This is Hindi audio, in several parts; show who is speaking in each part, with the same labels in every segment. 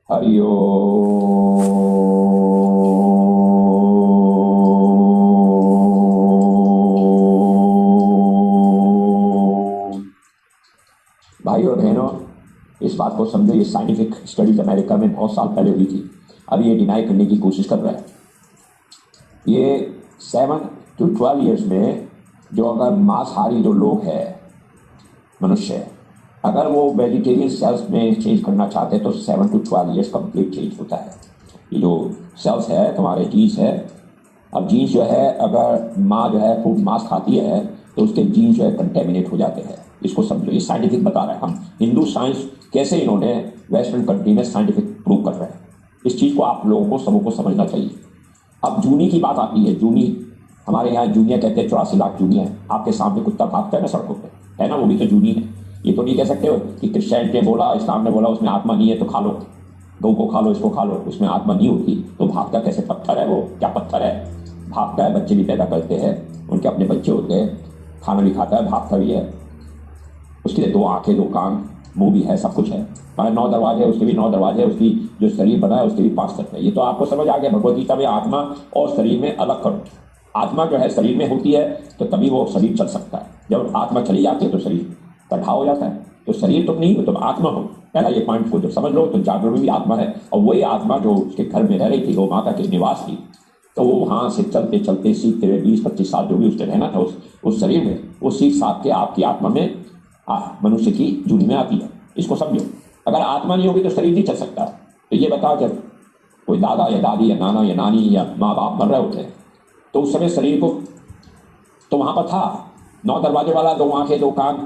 Speaker 1: हरि ओम। भाई और बहनों, इस बात को समझो, ये साइंटिफिक स्टडीज अमेरिका में बहुत साल पहले हुई थी। अब ये डिनाई करने की कोशिश कर रहा है। ये 7 to 12 ईयर्स में जो अगर मांसाहारी जो लोग हैं, मनुष्य, अगर वो वेजिटेरियन सेल्स में चेंज करना चाहते हैं तो 7 to 12 ईयर्स कंप्लीट चेंज होता है। ये जो सेल्स है, तुम्हारे जीन्स है, अब जीन्स जो है, अगर माँ जो है खूब मांस खाती है तो उसके जीन्स जो है कंटेमिनेट हो जाते हैं। इसको समझो, ये साइंटिफिक बता रहा है। हम हिंदू साइंस कैसे इन्होंने वेस्टर्न कंट्री में साइंटिफिक प्रूव कर रहे हैं। इस चीज़ को आप लोगों को सबको समझना चाहिए। अब जूनी की बात आती है। जूनी, हमारे यहाँ जूनिया कहते हैं, 84 लाख जूनिया है। आपके सामने कुत्ता भागता है ना सड़कों पे, है ना, वो भी तो जूनी है। ये तो नहीं कह सकते हो कि क्रिश्चियनिटी ने बोला, इस्लाम ने बोला उसमें आत्मा नहीं है तो खा लो, गऊ को खा लो, इसको खा लो, उसमें आत्मा नहीं होती तो भागता कैसे? पत्थर है वो, क्या पत्थर है? भागता है। बच्चे भी पैदा करते हैं, उनके अपने बच्चे होते हैं, खाना भी खाता है, भागता भी है। उसके लिए 2 आंखें, 2 कान, मुंह भी है, सब कुछ है। 9 दरवाजे, उसके भी 9 दरवाजे, उसकी जो शरीर बना है उसके भी 5 तत्व है। ये तो आपको समझ आ गया। भगवद गीता में आत्मा और शरीर में अलग करो। आत्मा जो है शरीर में होती है तो तभी वो शरीर चल सकता है। जब आत्मा चली जाती है तो शरीर तढ़ा हो जाता है। तो शरीर तुम नहीं हो, तुम आत्मा हो। पहला ये पॉइंट को जब समझ लो तो जागरण में भी आत्मा है। और वही आत्मा जो उसके घर में रह रही थी, वो माता के निवास थी, तो वो वहाँ से चलते चलते सीखते हुए 20-25 साल जो भी उसने रहना था उस शरीर में, वो सीख साख के आपकी आत्मा में मनुष्य की जूनी में आती है। इसको समझो। अगर आत्मा नहीं होगी तो शरीर नहीं चल सकता। तो ये बताओ, जब कोई दादा या दादी या नाना या नानी या माँ बाप मर रहे होते हैं तो उस समय शरीर को तो वहाँ पर था 9 दरवाजे वाला, 2 आंखें, 2 कान,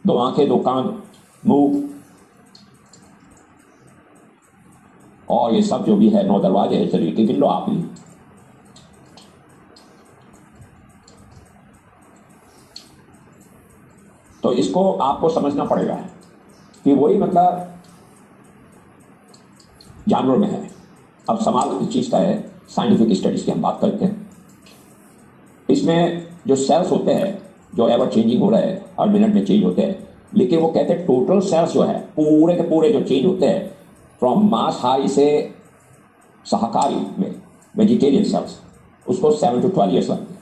Speaker 1: 2 आंखें, 2 कान, मुंह और ये सब जो भी है 9 दरवाजे है शरीर के, गिन लो आप ही। तो इसको आपको समझना पड़ेगा कि वही मतलब जानवर में है। अब सवाल इस चीज का है, साइंटिफिक स्टडीज की हम बात करते हैं। इसमें जो सेल्स होते हैं जो एवर चेंजिंग हो रहे हैं, हर मिनट में चेंज होते हैं, लेकिन वो कहते हैं टोटल सेल्स जो है पूरे के पूरे जो चेंज होते हैं फ्रॉम मांसाहारी से शाकाहारी में, वेजिटेरियन सेल्स, उसको 7 to 12 ईयर्स लगते हैं।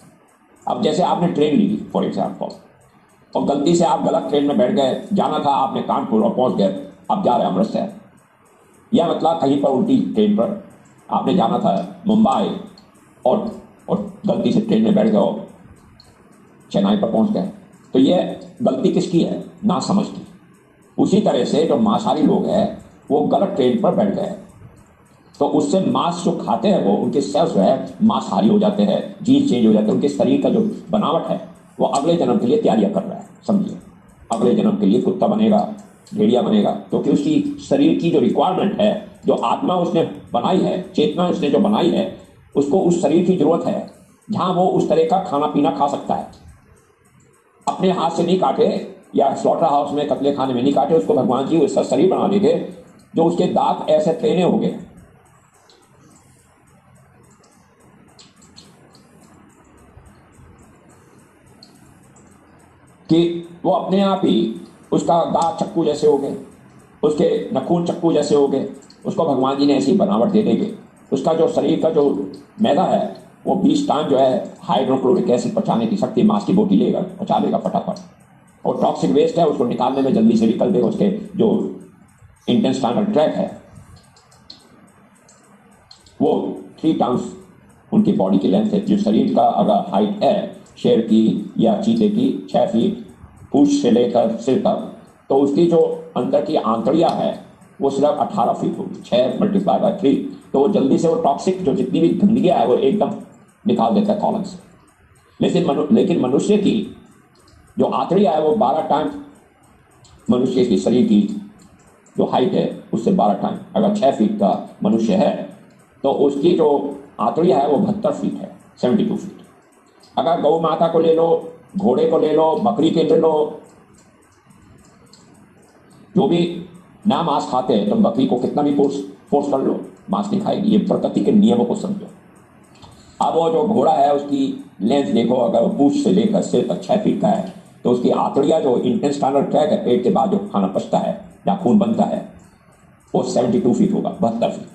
Speaker 1: अब जैसे आपने ट्रेन ली फॉर एग्जाम्पल, और गलती से आप गलत ट्रेन में बैठ गए, जाना था आपने कानपुर और पहुंच गए, अब जा रहे हैं अमृतसर, या मतलब कहीं पर उल्टी ट्रेन पर आपने जाना था मुंबई और गलती से ट्रेन में बैठ गए और चेन्नई पर पहुंच गए, तो ये गलती किसकी है? ना समझ की। उसी तरह से जो मांसाहारी लोग हैं वो गलत ट्रेन पर बैठ गए, तो उससे मांस जो खाते हैं वो उनके सेल्स जो है मांसाहारी हो जाते हैं, जीन चेंज हो जाते हैं, उनके शरीर का जो बनावट है वो अगले जन्म के लिए तैयारियां कर रहा है। समझिए, अगले जन्म के लिए कुत्ता बनेगा, भेड़िया बनेगा, क्योंकि उसकी शरीर की जो रिक्वायरमेंट है, जो आत्मा उसने बनाई है, चेतना उसने जो बनाई है, उसको उस शरीर की जरूरत है जहां वो उस तरह का खाना पीना खा सकता है। अपने हाथ से नहीं काटे या स्लॉटर हाउस में कतले खाने में नहीं काटे, उसको भगवान जी उसका शरीर बना देंगे जो उसके दांत ऐसे टेढ़े होंगे कि वो अपने आप ही, उसका दांत चक्कू जैसे हो गए, उसके नखून चक्कू जैसे हो गए, उसको भगवान जी ने ऐसी बनावट दे देंगे। उसका जो शरीर का जो मैदा है वो 20 टाइम जो है हाइड्रोक्लोरिक एसिड पचाने की शक्ति मांस की बोटी लेगा, पचा देगा फटाफट। और टॉक्सिक वेस्ट है उसको निकालने में जल्दी से निकल देगा। उसके जो इंटेस्टाइनल ट्रैक्ट है वो 3 टाइम्स उनकी बॉडी की लेंथ है। जो शरीर का अगर हाइट है शेर की या चीते की 6 फीट पूंछ से लेकर सिर तक, तो उसकी जो अंदर की आंतड़ियां है वो सिर्फ 18 फीट होगी, 6 × 3। तो वो जल्दी से वो टॉक्सिक जो जितनी भी गंदगियां है वो एकदम निकाल देता है कॉलन से। लेकिन मनुष्य की जो आंतड़ियां है वो 12 टाइम मनुष्य की शरीर की जो हाइट है उससे 12 टाइम। अगर 6 फीट का मनुष्य है तो उसकी जो आंतड़ियां है वो 72 फीट है, 72 फीट। अगर गौ माता को ले लो, घोड़े को ले लो, बकरी के ले लो, जो भी ना मांस खाते हैं, तो बकरी को कितना भी फोर्स कर लो मांस नहीं खाएगी। ये प्रकृति के नियमों को समझो। अब वो जो घोड़ा है उसकी लेंथ देखो, अगर वो पूंछ से लेकर सिर तक 6 फीट का है तो उसकी आंतड़ियाँ जो इंटेस्टाइनल ट्रैक है, पेट के बाद जो खाना पचता है या खून बनता है, वो 72 फीट होगा, 72 फीट,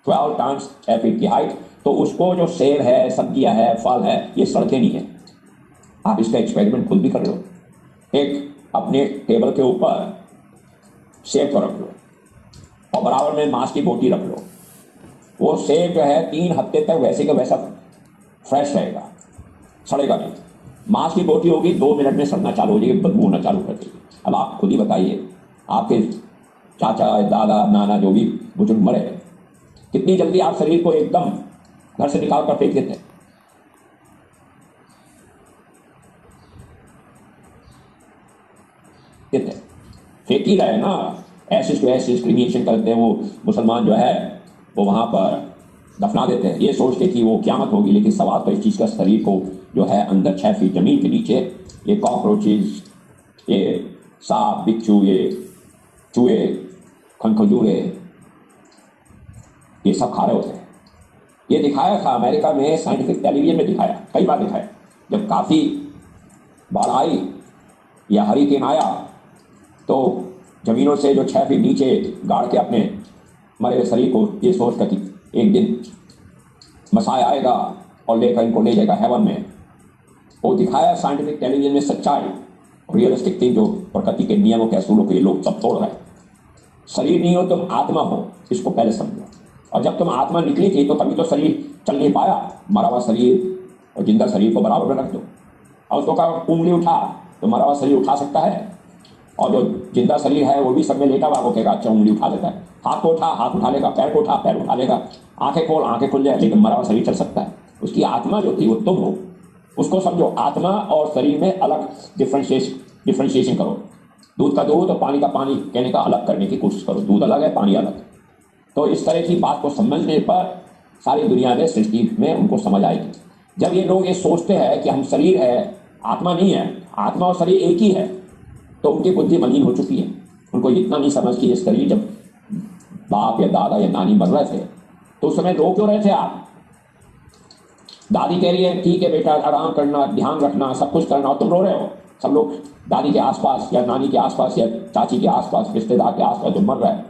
Speaker 1: 12 टाइम्स 6 फीट की हाइट। तो उसको जो सेब है, सब्जियां है, फल है, ये सड़के नहीं है। आप इसका एक्सपेरिमेंट खुद भी कर लो। एक अपने टेबल के ऊपर सेब को रख लो और बराबर में मांस की बोटी रख लो। वो सेब जो है 3 हफ्ते तक वैसे का वैसा फ्रेश रहेगा, सड़ेगा नहीं। मांस की बोटी होगी 2 मिनट में सड़ना चालू हो जाएगी, बदबू होना चालू कर देगी। अब आप खुद ही बताइए, आपके चाचा, दादा, नाना जो भी बुजुर्ग मरे, कितनी जल्दी आप शरीर को एकदम घर से निकाल कर फेंक देते हैं। फेंक ही रहे ना, एसिड टू एसिड क्रीमिएशन करते हैं। वो मुसलमान जो है वो वहां पर दफना देते हैं, ये सोचते कि वो क़यामत होगी। लेकिन सवाल तो इस चीज़ का, शरीर को जो है अंदर 6 फीट जमीन के नीचे ये कॉकरोचेज, ये सांप, बिच्छू, ये चूहे, खनखजूरे, ये सब खा रहे होते हैं। ये दिखाया था अमेरिका में, साइंटिफिक टेलीविजन में दिखाया, कई बार दिखाया। जब काफ़ी बाढ़ आई या हरिकेन आया तो जमीनों से जो 6 फीट नीचे गाड़ के अपने मरे हुए शरीर को ये सोच कर कि एक दिन मसाया आएगा और लेकर इनको ले जाएगा हेवन में, वो दिखाया साइंटिफिक टेलीविजन में। सच्चाई, रियलिस्टिक थी, जो प्रकृति के नियमों के असूलों को ये लोग सब तोड़ रहे हैं। शरीर नहीं हो तुम आत्मा हो, इसको पहले समझो। और जब तुम आत्मा निकली थी तो तभी तो शरीर चल नहीं पाया। मरा हुआ शरीर और जिंदा शरीर को बराबर में रख दो और उसको कहा उंगली उठा, तो मरा हुआ शरीर उठा सकता है, और जो जिंदा शरीर है वो भी सब में लेटा हुआ, वो कहेगा अच्छा उंगली उठा लेता है। हाथ को उठा, हाथ उठा लेगा, पैर को उठा, पैर उठा लेगा, आंखें खोल, आंखें खुल जाए, लेकिन मरा हुआ शरीर चल सकता है। उसकी आत्मा जो थी वो तुम हो, उसको समझो। आत्मा और शरीर में अलग डिफ्रेंशिएशन करो। दूध का दूध और पानी का पानी कहने का अलग करने की कोशिश करो। दूध अलग है, पानी अलग है। तो इस तरह की बात को समझने पर सारी दुनिया में, सृष्टि में उनको समझ आएगी। जब ये लोग ये सोचते हैं कि हम शरीर है, आत्मा नहीं है, आत्मा और शरीर एक ही है, तो उनकी बुद्धि मलिन हो चुकी है। उनको इतना नहीं समझ कि ये शरीर, जब बाप या दादा या नानी मर रहे थे तो उस समय रो क्यों रहे थे आप? दादी कह रही है ठीक है बेटा, आराम करना, ध्यान रखना, सब कुछ करना, और तुम रो रहे हो। सब लोग दादी के आसपास या नानी के आसपास या चाची के आसपास, रिश्तेदार के आसपास जो मर रहा है,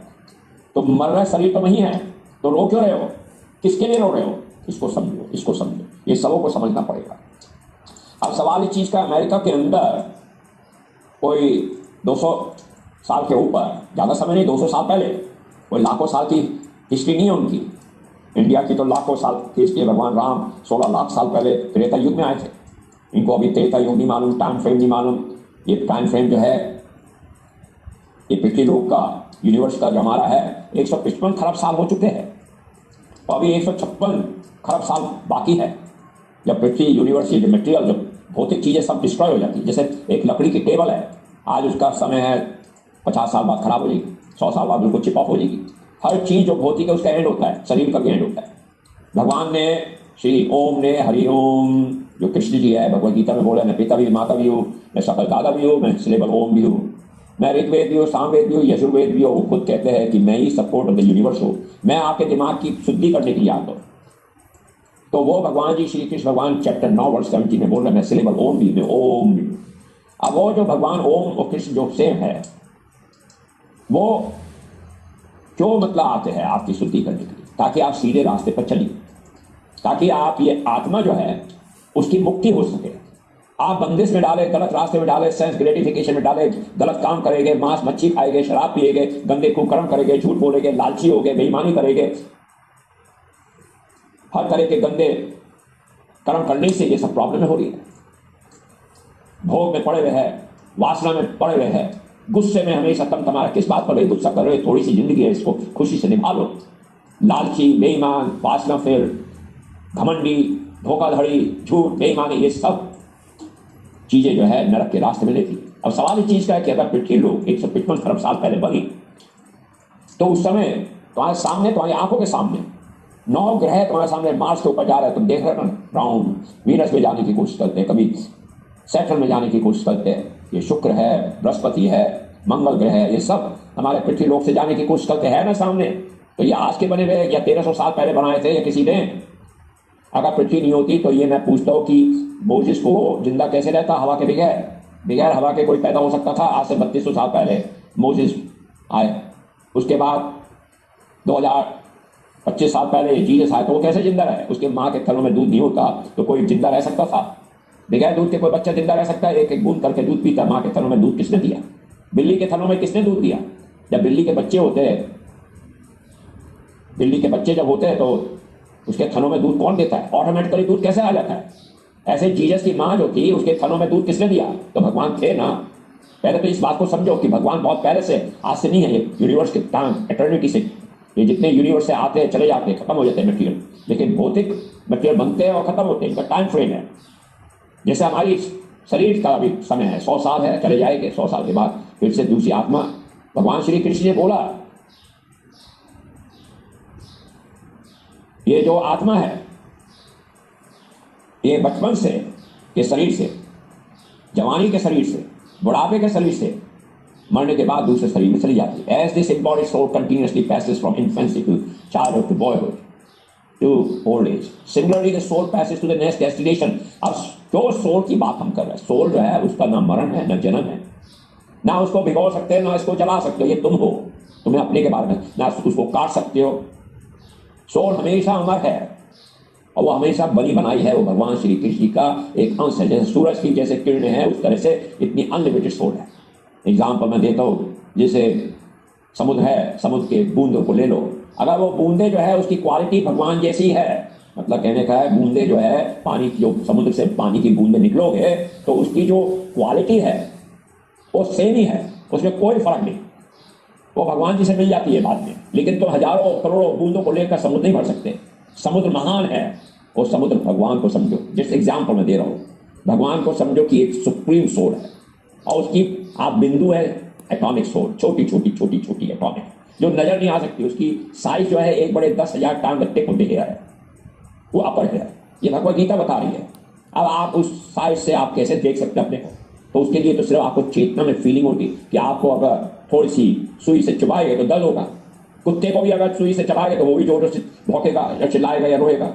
Speaker 1: तो मर रहा शरीर तो वही है, तो रो क्यों रहे हो? किसके लिए रो रहे हो? इसको समझो, इसको समझो, ये सबों को समझना पड़ेगा। अब सवाल इस चीज़ का, अमेरिका के अंदर कोई 200 साल के ऊपर, ज़्यादा समय नहीं, 200 साल पहले, कोई लाखों साल की हिस्ट्री नहीं है उनकी। इंडिया की तो लाखों साल की हिस्ट्री। भगवान राम 16 लाख साल पहले त्रेता युग में आए थे। इनको अभी त्रेता युग नहीं मालूम, टाइम फ्रेम नहीं मालूम। ये टाइम फ्रेम जो है, ये पृथ्वी लोक का, यूनिवर्स का जो हमारा है, 155 खरब साल हो चुके हैं और अभी 156 खरब साल बाकी है। जब पृथ्वी, यूनिवर्स, ये मटेरियल, जब भौतिक चीज़ें सब डिस्ट्रॉय हो जाती है। जैसे एक लकड़ी की टेबल है, आज उसका समय है 50 साल बाद खराब हो जाएगी, 100 साल बाद बिल्कुल चिप ऑफ हो जाएगी। हर चीज़ जो भौतिक है उसका एंड होता है, शरीर का भी एंड होता है। भगवान ने, श्री ओम ने, हरि ओम, जो कृष्ण जी है भगवद गीता में बोला, मैं पिता भी माता भी हूँ, मैं सकल दादा भी हूँ, मैं सिलेबल ओम भी हूँ, मैं ऋग्वेद भी हूँ, सामवेद भी हूँ, यजुर्वेद भी हूँ। वो खुद कहते हैं कि मैं ही सपोर्ट ऑफ द यूनिवर्स हूँ, मैं आपके दिमाग की शुद्धि करने के लिए आता हूँ। तो वो भगवान जी, श्री कृष्ण भगवान चैप्टर 9 वर्ष 17 में बोल रहे हैं, मैं सिलेबल ओम भी, मैं ओम भी। अब वो जो भगवान ओम और कृष्ण जो सेम है, वो क्यों मतलब आते हैं आपकी शुद्धि करने के लिए, ताकि आप सीधे रास्ते पर चलिए, ताकि आप ये आत्मा जो है उसकी मुक्ति हो सके। आप बंदिश में डाले, गलत रास्ते में डाले, सेंस ग्रेटिफिकेशन में डाले, गलत काम करेंगे, मांस मच्छी खाएंगे, शराब पिएंगे, गंदे कुकर्म करेंगे, झूठ बोलेंगे, लालची होगे, बेईमानी करेंगे, हर तरह के गंदे कर्म करने से ये सब प्रॉब्लम हो रही है। भोग में पड़े हुए हैं, वासना में पड़े हुए हैं, गुस्से में हमेशा तुम्हारा किस बात पर गुस्सा कर रहे हो? थोड़ी सी जिंदगी है, इसको खुशी से निभा लो। लालची, बेईमान, वासना, फिर घमंडी, धोखाधड़ी, झूठ, बेईमानी, ये सब चीजें जो है नरक के रास्ते में लेती। अब सवाल इस चीज का है कि अगर पृथ्वी लोग 155 खरब साल पहले बनी, तो उस समय तुम्हारे सामने, तुम्हारी आंखों के सामने 9 ग्रह तुम्हारे सामने मार्स के ऊपर जा रहे हैं, तुम देख रहे हो ना, राउंड वीनस में जाने की कोशिश करते हैं, कभी सैटर्न में जाने की कोशिश करते हैं, ये शुक्र है, बृहस्पति है, मंगल ग्रह है, ये सब हमारे पृथ्वी लोक से जाने की कोशिश करते हैं ना सामने। तो ये आज के बने हुए या 1300 साल पहले बनाए थे या किसी ने? अगर पृथ्वी नहीं होती तो ये मैं पूछता हूँ कि मोसेस को जिंदा कैसे रहता हवा के बगैर? बगैर हवा के कोई पैदा हो सकता था आज से 3200 साल पहले मोसेस आए। उसके बाद 2025 साल पहले जीसस आए, तो वो कैसे जिंदा रहे? उसके माँ के थनों में दूध नहीं होता तो कोई जिंदा रह सकता था? बगैर दूध के कोई बच्चा जिंदा रह सकता है? एक एक बूंद करके दूध पीता। माँ के थनों में दूध किसने दिया? बिल्ली के थनों में किसने दूध दिया? जब बिल्ली के बच्चे होते हैं, बिल्ली के बच्चे जब होते हैं तो उसके थनों में दूध कौन देता है? ऑटोमेटिकली दूध कैसे आ जाता है? ऐसे जीसस की माँ जो थी उसके थनों में दूध किसने दिया? तो भगवान थे ना। पहले तो इस बात को समझो कि भगवान बहुत पहले से, आज से नहीं है, ये यूनिवर्स के टाइम एटर्निटी से, ये जितने यूनिवर्स से आते हैं चले जाते हैं, खत्म हो जाते हैं मटेरियल, लेकिन भौतिक मटेरियल बनते हैं और खत्म होते हैं, इनका टाइम फ्रेम है। जैसे हमारी शरीर का भी समय है, 100 साल है, चले जाएंगे, 100 साल के बाद फिर से दूसरी आत्मा। भगवान श्री कृष्ण ने बोला ये जो आत्मा है ये बचपन से के शरीर से, जवानी के शरीर से, बुढ़ापे के शरीर से मरने के बाद दूसरे शरीर में चली जाती है। As this embodied soul continuously passes from infancy to childhood to boyhood to old age. Similarly, the soul passes to the next destination. अब जो सोल की बात हम कर रहे हैं, सोल जो है उसका ना मरण है ना जन्म है, ना उसको भिगो सकते हो ना इसको जला सकते हो, ये तुम हो, तुम्हें अपने के बारे में, ना उसको काट सकते हो। सोल हमेशा अमर है और वो हमेशा बनी बनाई है, वो भगवान श्री कृष्ण का एक अंश है। जैसे सूरज की जैसे किरणें हैं उस तरह से इतनी अनलिमिटेड सोल है। एग्जाम्पल मैं देता हूँ, जैसे समुद्र है, समुद्र के बूंदों को ले लो, अगर वो बूंदे जो है उसकी क्वालिटी भगवान जैसी है, मतलब कहने का है बूंदे जो है पानी, जो समुद्र से पानी की बूंदे निकलोगे तो उसकी जो क्वालिटी है वो सेम ही है, उसमें कोई फर्क नहीं, वो भगवान जी से मिल जाती है बाद में। लेकिन तो हजारों करोड़ों बूंदों को लेकर समुद्र नहीं भर सकते। समुद्र महान है, वो समुद्र भगवान को समझो। जिस एग्जाम्पल मैं दे रहा हूँ, भगवान को समझो कि एक सुप्रीम सोल है और उसकी आप बिंदु है एटॉमिक सोल, छोटी छोटी छोटी छोटी एटॉमिक, जो नजर नहीं आ सकती। उसकी साइज जो है एक बड़े 10,000 टांग टिप होते है, वो अपर है। ये भगवद गीता बता रही है। अब आप उस साइज से आप कैसे देख सकते हैं अपने को? तो उसके लिए तो सिर्फ आपको चेतना में फीलिंग होगी कि आपको अगर थोड़ी सी सुई से चुभाएगा तो दर्द होगा। कुत्ते को भी अगर सुई से चबाएगा तो वो भी जोर से भौंकेगा या चिल्लाएगा या रोएगा।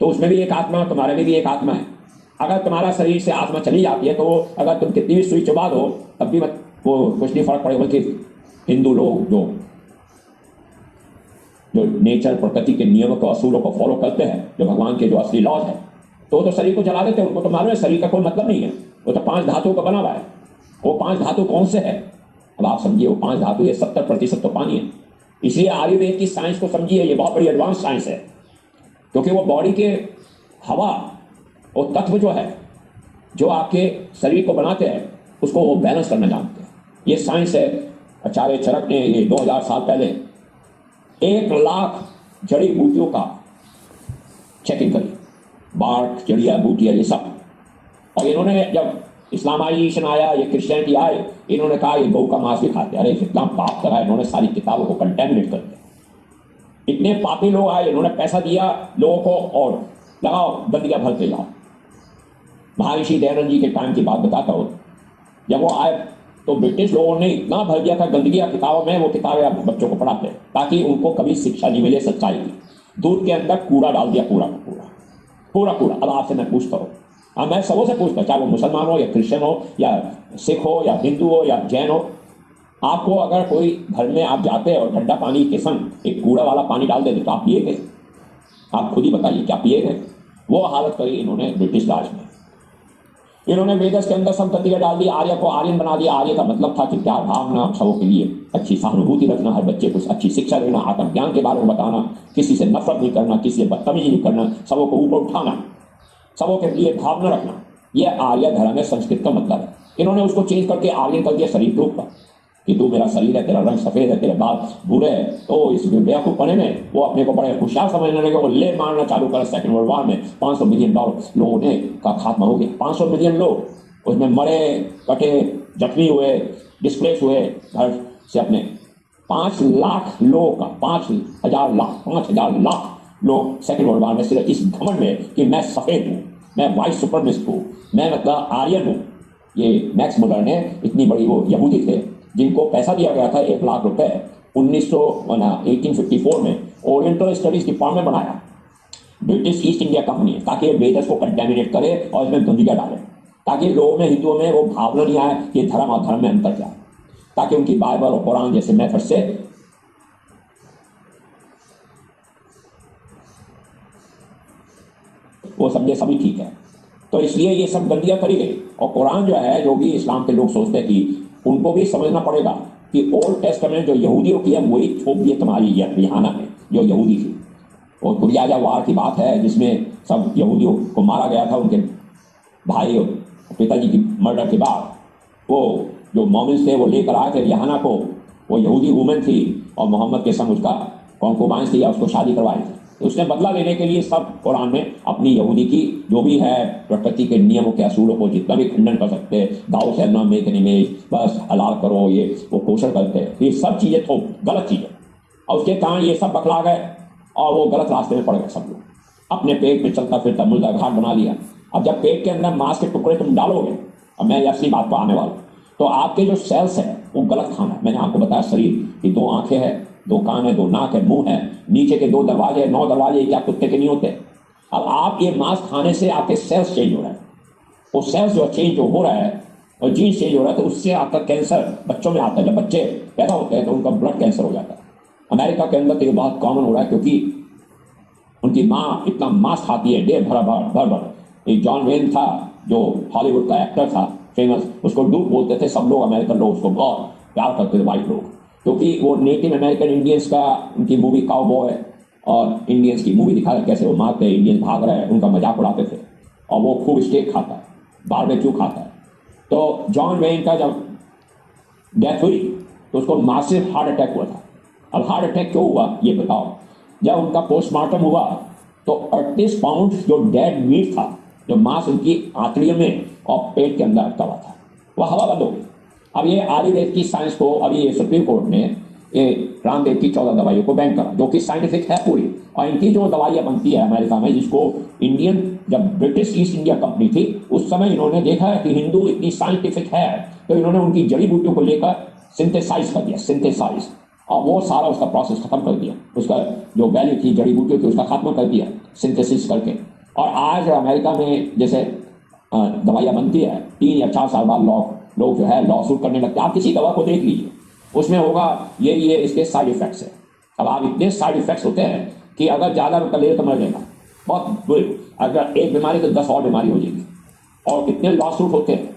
Speaker 1: तो उसमें भी एक आत्मा, तुम्हारे में भी एक आत्मा है। अगर तुम्हारा शरीर से आत्मा चली जाती है तो अगर तुम कितनी भी सुई चबा दो तब भी मत, वो कुछ नहीं फर्क पड़ेगा। बल्कि हिंदू लोग जो नेचर, प्रकृति के नियमों को, असूलों को फॉलो करते हैं, जो भगवान के जो असली लॉज है, तो शरीर को जला देते हैं। उनको तो मालूम है शरीर का कोई मतलब नहीं है, वो तो 5 धातुओं का बना हुआ है। वो 5 धातु कौन से है? अब आप समझिए, वो 5 धातु ये 70% तो पानी है। इसलिए आयुर्वेद की साइंस को समझिए, ये बहुत बड़ी एडवांस साइंस है, क्योंकि वो बॉडी के हवा और तत्व जो है, जो आपके शरीर को बनाते हैं, उसको वो बैलेंस करना जानते हैं। ये साइंस है। आचार्य चरक ने ये 2000 साल पहले 1 लाख जड़ी बूटियों का चेकिंग करी, बाढ़, जड़िया बूटियाँ, ये सब। और इन्होंने जब इस्लामाइजेशन आया, ये क्रिश्चियनिटी आए, इन्होंने कहा ये गौ का मांस भी खाते। अरे इतना पाप करा इन्होंने, सारी किताबों को कंटेमिनेट कर दिया। इतने पापी लोग आए, इन्होंने पैसा दिया लोगों को और लगाओ गंदगियां भरते जाओ। महर्षि दयानंद जी के टाइम की बात बताता हूँ, जब वो आए तो ब्रिटिश लोगों ने इतना भर दिया था गंदगियां किताबों में, वो किताबें अब बच्चों को पढ़ाते हैं ताकि उनको कभी शिक्षा नहीं मिले सच्चाई की। दूध के अंदर कूड़ा डाल दिया, पूरा पूरा कूड़ा। अब आपसे मैं पूछता हूँ, अब मैं सबों से पूछता हूँ, चाहे वो मुसलमान हो या क्रिश्चियन हो या सिख हो या हिंदू हो या जैन हो, आपको अगर कोई घर में आप जाते हैं और ठंडा पानी के संग एक कूड़ा वाला पानी डाल देते तो आप पिएगे? आप खुद ही बताइए, क्या पिएगे? वो हालत करी इन्होंने ब्रिटिश राज में। इन्होंने वेदस के अंदर संततियां डाल दी, आर्य को आर्यन बना दिया। आर्य का मतलब था कि प्यार भावना, सबों के लिए अच्छी सहानुभूति रखना, हर बच्चे को अच्छी शिक्षा देना, आत्मज्ञान के बारे में बताना, किसी से नफरत नहीं करना, किसी से बदतमीजी नहीं करना, सबों को ऊपर उठाना, सबों के लिए भावना रखना। यह आर्य धर्म है, संस्कृत का मतलब है। इन्होंने उसको चेंज करके आर्यन कर दिया शरीर के ऊपर कि तू मेरा शरीर है, तेरा रंग सफेद है, तेरे बाल भूरे है। तो इस बेवकूफ़पने में वो अपने को बड़े होशियार समझने लगे, वो ले मारना चालू कर। सेकंड वर्ल्ड वॉर में 500 मिलियन लोगों ने का खात्मा हो गया। 500 मिलियन लोग उसमें मरे, कटे, जख्मी हुए, डिस्प्लेस हुए घर से अपने। 5 लाख लोगों का, 5,000 लाख लोग सेकंड वर्ल्ड वॉर में सिर्फ इस घमंड में कि मैं सफ़ेद हूँ, मैं वाइट सुपरमिस्ट हूँ, मैं मतलब आर्यन हूँ। ये मैक्स मुलर ने, इतनी बड़ी वो यहूदी थे जिनको पैसा दिया गया था 1 लाख रुपए, 1854 में ओरिएंटल स्टडीज डिपार्टमेंट बनाया ब्रिटिश ईस्ट इंडिया कंपनी, ताकि वेदस को कंटेमिनेट करे और इसमें गंदगियां डाले। ताकि लोगों में, हिंदुओं में वो भावना नहीं आए कि धर्म और धर्म में अंतर क्या, ताकि उनकी बाइबल और कुरान जैसे मेथड से वो समझे सभी ठीक है। तो इसलिए ये सब गलतियां करी गई। और कुरान जो है, जो भी इस्लाम के लोग सोचते हैं कि उनको भी समझना पड़ेगा कि ओल्ड टेस्टामेंट जो यहूदियों की है वही थोप दिए तुम्हारी रिहाना में, जो यहूदी थी। और गुरियाजा वार की बात है जिसमें सब यहूदियों को मारा गया था, उनके भाई और पिताजी की मर्डर के बाद वो जो मोमिन थे वो लेकर आए थे रिहाना को। वो यहूदी वुमेन थी और मोहम्मद के संग उसका कॉन्कुबाइन थी या उसको शादी करवाई थी। तो उसने बदला लेने के लिए सब कुरान में अपनी यहूदी की जो भी है प्रकृति के नियमों के असूलों को जितना भी खंडन कर सकते हैं, दाऊ से ना मेक एन इमेज, बस हलाल करो, ये वो पोषण करते हैं, ये सब चीज़ें तो गलत चीज़ें। और उसके कारण ये सब बखला गए और वो गलत रास्ते में पड़ गए सब लोग। अपने पेट पे चलता फिरता मुर्दा घाट बना लिया। अब जब पेट के अंदर मांस के टुकड़े तुम डालोगे, अब मैं असली बात पर आने वाला, तो आपके जो सेल्स है वो गलत खाना है। मैंने आपको बताया शरीर की 2 आंखें हैं, 2 कान है, 2 नाक है, मुंह है, नीचे के 2 दरवाजे, 9 दरवाजे, क्या कुत्ते के नहीं होते। अब आप ये मांस खाने से आपके सेल्स चेंज हो रहे हैं। वो सेल्स जो चेंज हो रहा है और जीन चेंज हो रहा है, तो उससे आपका कैंसर बच्चों में आता है। जब बच्चे पैदा होते हैं तो उनका ब्लड कैंसर हो जाता है। अमेरिका के अंदर तो ये बहुत कॉमन हो रहा है, क्योंकि उनकी माँ इतना मांस खाती है डे भर भर। एक जॉन वेन था जो हॉलीवुड का एक्टर था फेमस, उसको डूब बोलते थे सब लोग, अमेरिकन लोग उसको बहुत प्यार करते थे, वाइट लोग, क्योंकि वो नेटिव अमेरिकन इंडियंस का, उनकी मूवी काउबॉय और इंडियंस की मूवी दिखा कैसे वो मारते हैं, इंडियन भाग रहे हैं, उनका मजाक उड़ाते थे। और वो खूब स्टेक खाता है, बारबेक्यू खाता है। तो जॉन वेन का जब डेथ हुई तो उसको मासिव हार्ट अटैक हुआ था। अब हार्ट अटैक क्यों हुआ ये बताओ। जब उनका पोस्टमार्टम हुआ तो 38 पाउंड जो डेड मीट था, जो मांस उनकी आंतड़ियों में और पेट के अंदर अटका हुआ था, वह हवा बंद हो गई। अब ये आयुर्वेद की साइंस को अभी ये सुप्रीम कोर्ट ने ये रामदेव की 14 दवाइयों को बैन करा, जो कि साइंटिफिक है पूरी। और इनकी जो दवाइयाँ बनती है अमेरिका में, जिसको इंडियन, जब ब्रिटिश ईस्ट इंडिया कंपनी थी उस समय इन्होंने देखा है कि हिंदू इतनी साइंटिफिक है, तो इन्होंने उनकी जड़ी बूटियों को लेकर सिंथेसाइज कर दिया, सिंथेसाइज, और वो सारा उसका प्रोसेस खत्म कर दिया। उसका जो वैल्यू थी जड़ी बूटियों की उसका खात्मा कर दिया सिंथेसिस करके। और आज अमेरिका में जैसे दवाइयाँ बनती है, 3 या 4 साल बाद लोग जो है लॉ सूट करने लगते हैं। आप किसी दवा को देख लीजिए, उसमें होगा ये इसके साइड इफेक्ट्स है। अब आप इतने साइड इफेक्ट्स होते हैं कि अगर ज़्यादा रुपये ले तो मर जाएगा, बहुत बुरे। अगर एक बीमारी तो 10 और बीमारी हो जाएगी। और इतने लॉ सूट होते हैं,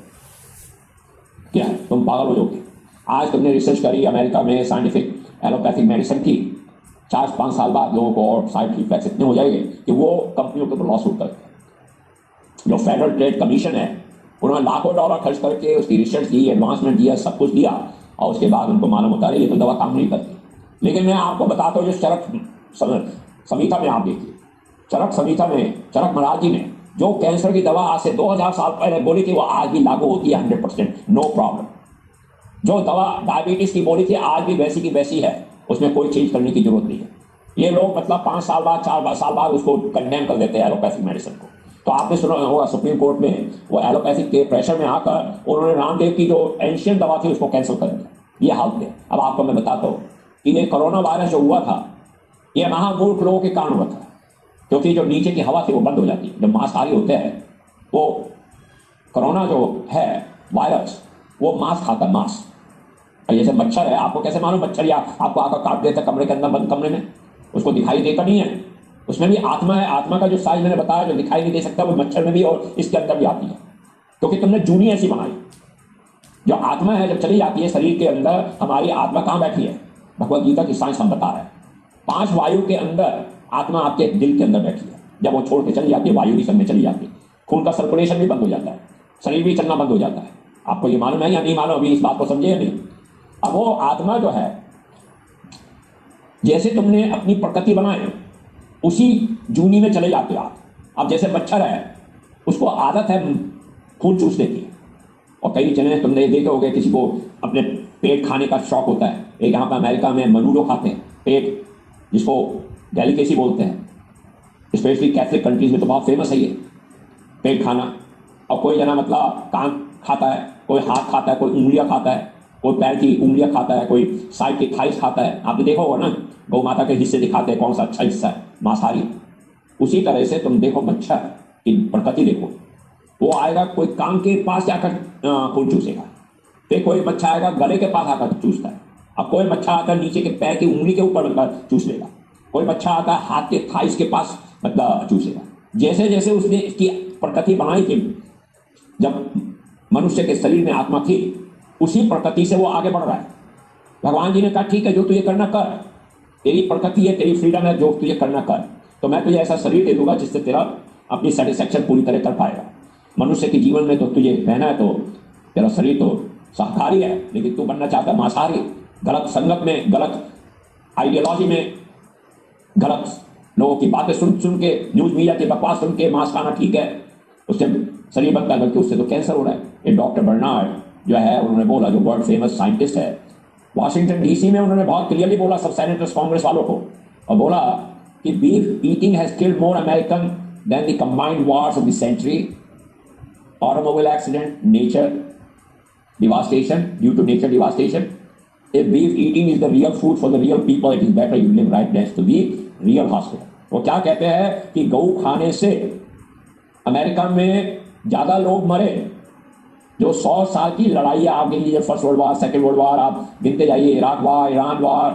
Speaker 1: क्या तुम पागल हो जाओगे। आज तुमने रिसर्च करी अमेरिका में साइंटिफिक एलोपैथिक मेडिसिन की, 4-5 साल बाद लोगों को और साइड इफेक्ट्स इतने हो जाएंगे कि वो कंपनियों के ऊपर लॉ सूट करते हैं। जो फेडरल ट्रेड कमीशन है, उन्होंने लाखों डॉलर खर्च करके उसकी रिसर्च की, एडवांसमेंट दिया, सब कुछ दिया, और उसके बाद उनको मालूम होता है ये तो दवा काम नहीं करती। लेकिन मैं आपको बताता हूँ, जो चरक संहिता में आप देखिए, चरक संहिता में चरक महाराज जी ने जो कैंसर की दवा आज से 2000 साल पहले बोली थी, वो आज भी लागू होती है 100%, नो प्रॉब्लम। जो दवा डायबिटीज की बोली थी आज भी वैसी की वैसी है, उसमें कोई चेंज करने की जरूरत नहीं है। ये लोग मतलब 5 साल बाद 4 साल बाद उसको कंडेम कर देते हैं एलोपैथिक मेडिसिन को। तो आपने सुना होगा सुप्रीम कोर्ट में वो एलोपैथिक के प्रेशर में आकर उन्होंने रामदेव की जो एंशियंट दवा थी उसको कैंसिल कर दिया। ये हालत है। अब आपको मैं बताता हूँ कि ये कोरोना वायरस जो हुआ था, ये महामूर्ख लोगों के कारण हुआ था, क्योंकि जो नीचे की हवा थी वो बंद हो जाती है। जब मांसाहारी होते हैं वो कोरोना जो है वायरस, वो मांस खाता है, मांस। जैसे मच्छर है, आपको कैसे मालूम मच्छर या आपको आकर काट देता कमरे के अंदर, बंद कमरे में, उसको दिखाई देता नहीं है, उसमें भी आत्मा है। आत्मा का जो साइज मैंने बताया जो दिखाई नहीं दे सकता, वो मच्छर में भी और इसके अंदर भी आती है, क्योंकि तुमने जूनी ऐसी बनाई। जो आत्मा है जब चली जाती है शरीर के अंदर, हमारी आत्मा कहाँ बैठी है, भगवत गीता की साइंस हम बता रहे हैं, 5 वायु के अंदर आत्मा आपके दिल के अंदर बैठी है। जब वो छोड़ के चली जाती है, वायु भी सब में चली जाती है, खून का सर्कुलेशन भी बंद हो जाता है, शरीर भी चलना बंद हो जाता है। आपको ये मालूम है या नहीं मालूम, अभी इस बात को समझे या नहीं। अब वो आत्मा जो है, जैसे तुमने अपनी प्रकृति बनाए उसी जूनी में चले जाते हो आप। अब जैसे मच्छर है, उसको आदत है खून चूसने की, और कई जगह तुमने देखे होंगे किसी को अपने पेट खाने का शौक होता है। एक यहाँ पर अमेरिका में मनुडो खाते हैं, पेट, जिसको डेलिकेसी बोलते हैं, स्पेशली कैथलिक कंट्रीज में तो बहुत फेमस है ये पेट खाना। और कोई जना मतलब कान खाता है, कोई हाथ खाता है, कोई उंगलियां खाता है, कोई पैर की उंगलियां खाता है, कोई साइड की थाइस खाता है। आपने देखा होगा ना, गौ माता के हिस्से दिखाते हैं कौन सा अच्छा हिस्सा है मांसाहारी। उसी तरह से तुम देखो मच्छर की प्रकृति देखो, वो आएगा कोई कान के पास जाकर खून चूसेगा, फिर कोई मच्छा आएगा गले के पास आकर चूसता है, अब कोई मच्छा आकर नीचे के पैर की उंगली के ऊपर चूस लेगा, कोई मच्छा आता है हाथ के थाइस के पास मतलब चूसेगा। जैसे जैसे उसने इसकी प्रकृति बनाई थी, जब मनुष्य के शरीर में आत्मा थी, उसी प्रकृति से वो आगे बढ़ रहा है। भगवान जी ने कहा ठीक है, जो तुझे करना कर, तेरी प्रकृति है, तेरी फ्रीडम है, जो तुझे करना कर, तो मैं तुझे ऐसा शरीर दे दूंगा जिससे तेरा अपनी सेटिस्फैक्शन पूरी तरह कर पाएगा। मनुष्य के जीवन में तो तुझे रहना है, तो तेरा शरीर तो शाकाहारी है, लेकिन तू बनना चाहता है मांसाहारी, गलत संगत में, गलत आइडियोलॉजी में, गलत लोगों की बातें सुन सुन के, न्यूज मीडिया की बकवास सुन के मांस खाना ठीक है, उससे शरीर बनता है, बल्कि उससे तो कैंसर हो रहा है। ये डॉक्टर बर्नार्ड जो है उन्होंने बोला, जो वर्ल्ड फेमस साइंटिस्ट है, वाशिंगटन डीसी में उन्होंने बहुत क्लियरली बोला सब सेनेटर्स कांग्रेस वालों को, और बोला कि beef eating has killed more American than the combined wars of the century, automobile accident, nature devastation, due to nature devastation. If beef eating is the real food for the real people, it is better you live right next to the real hospital. वो क्या कहते हैं कि गऊ खाने से अमेरिका में ज्यादा लोग मरे, जो 100 साल की लड़ाई आप गिन लीजिए, first world war, second world war, आप गिनते जाइए, इराक वार, ईरान वार,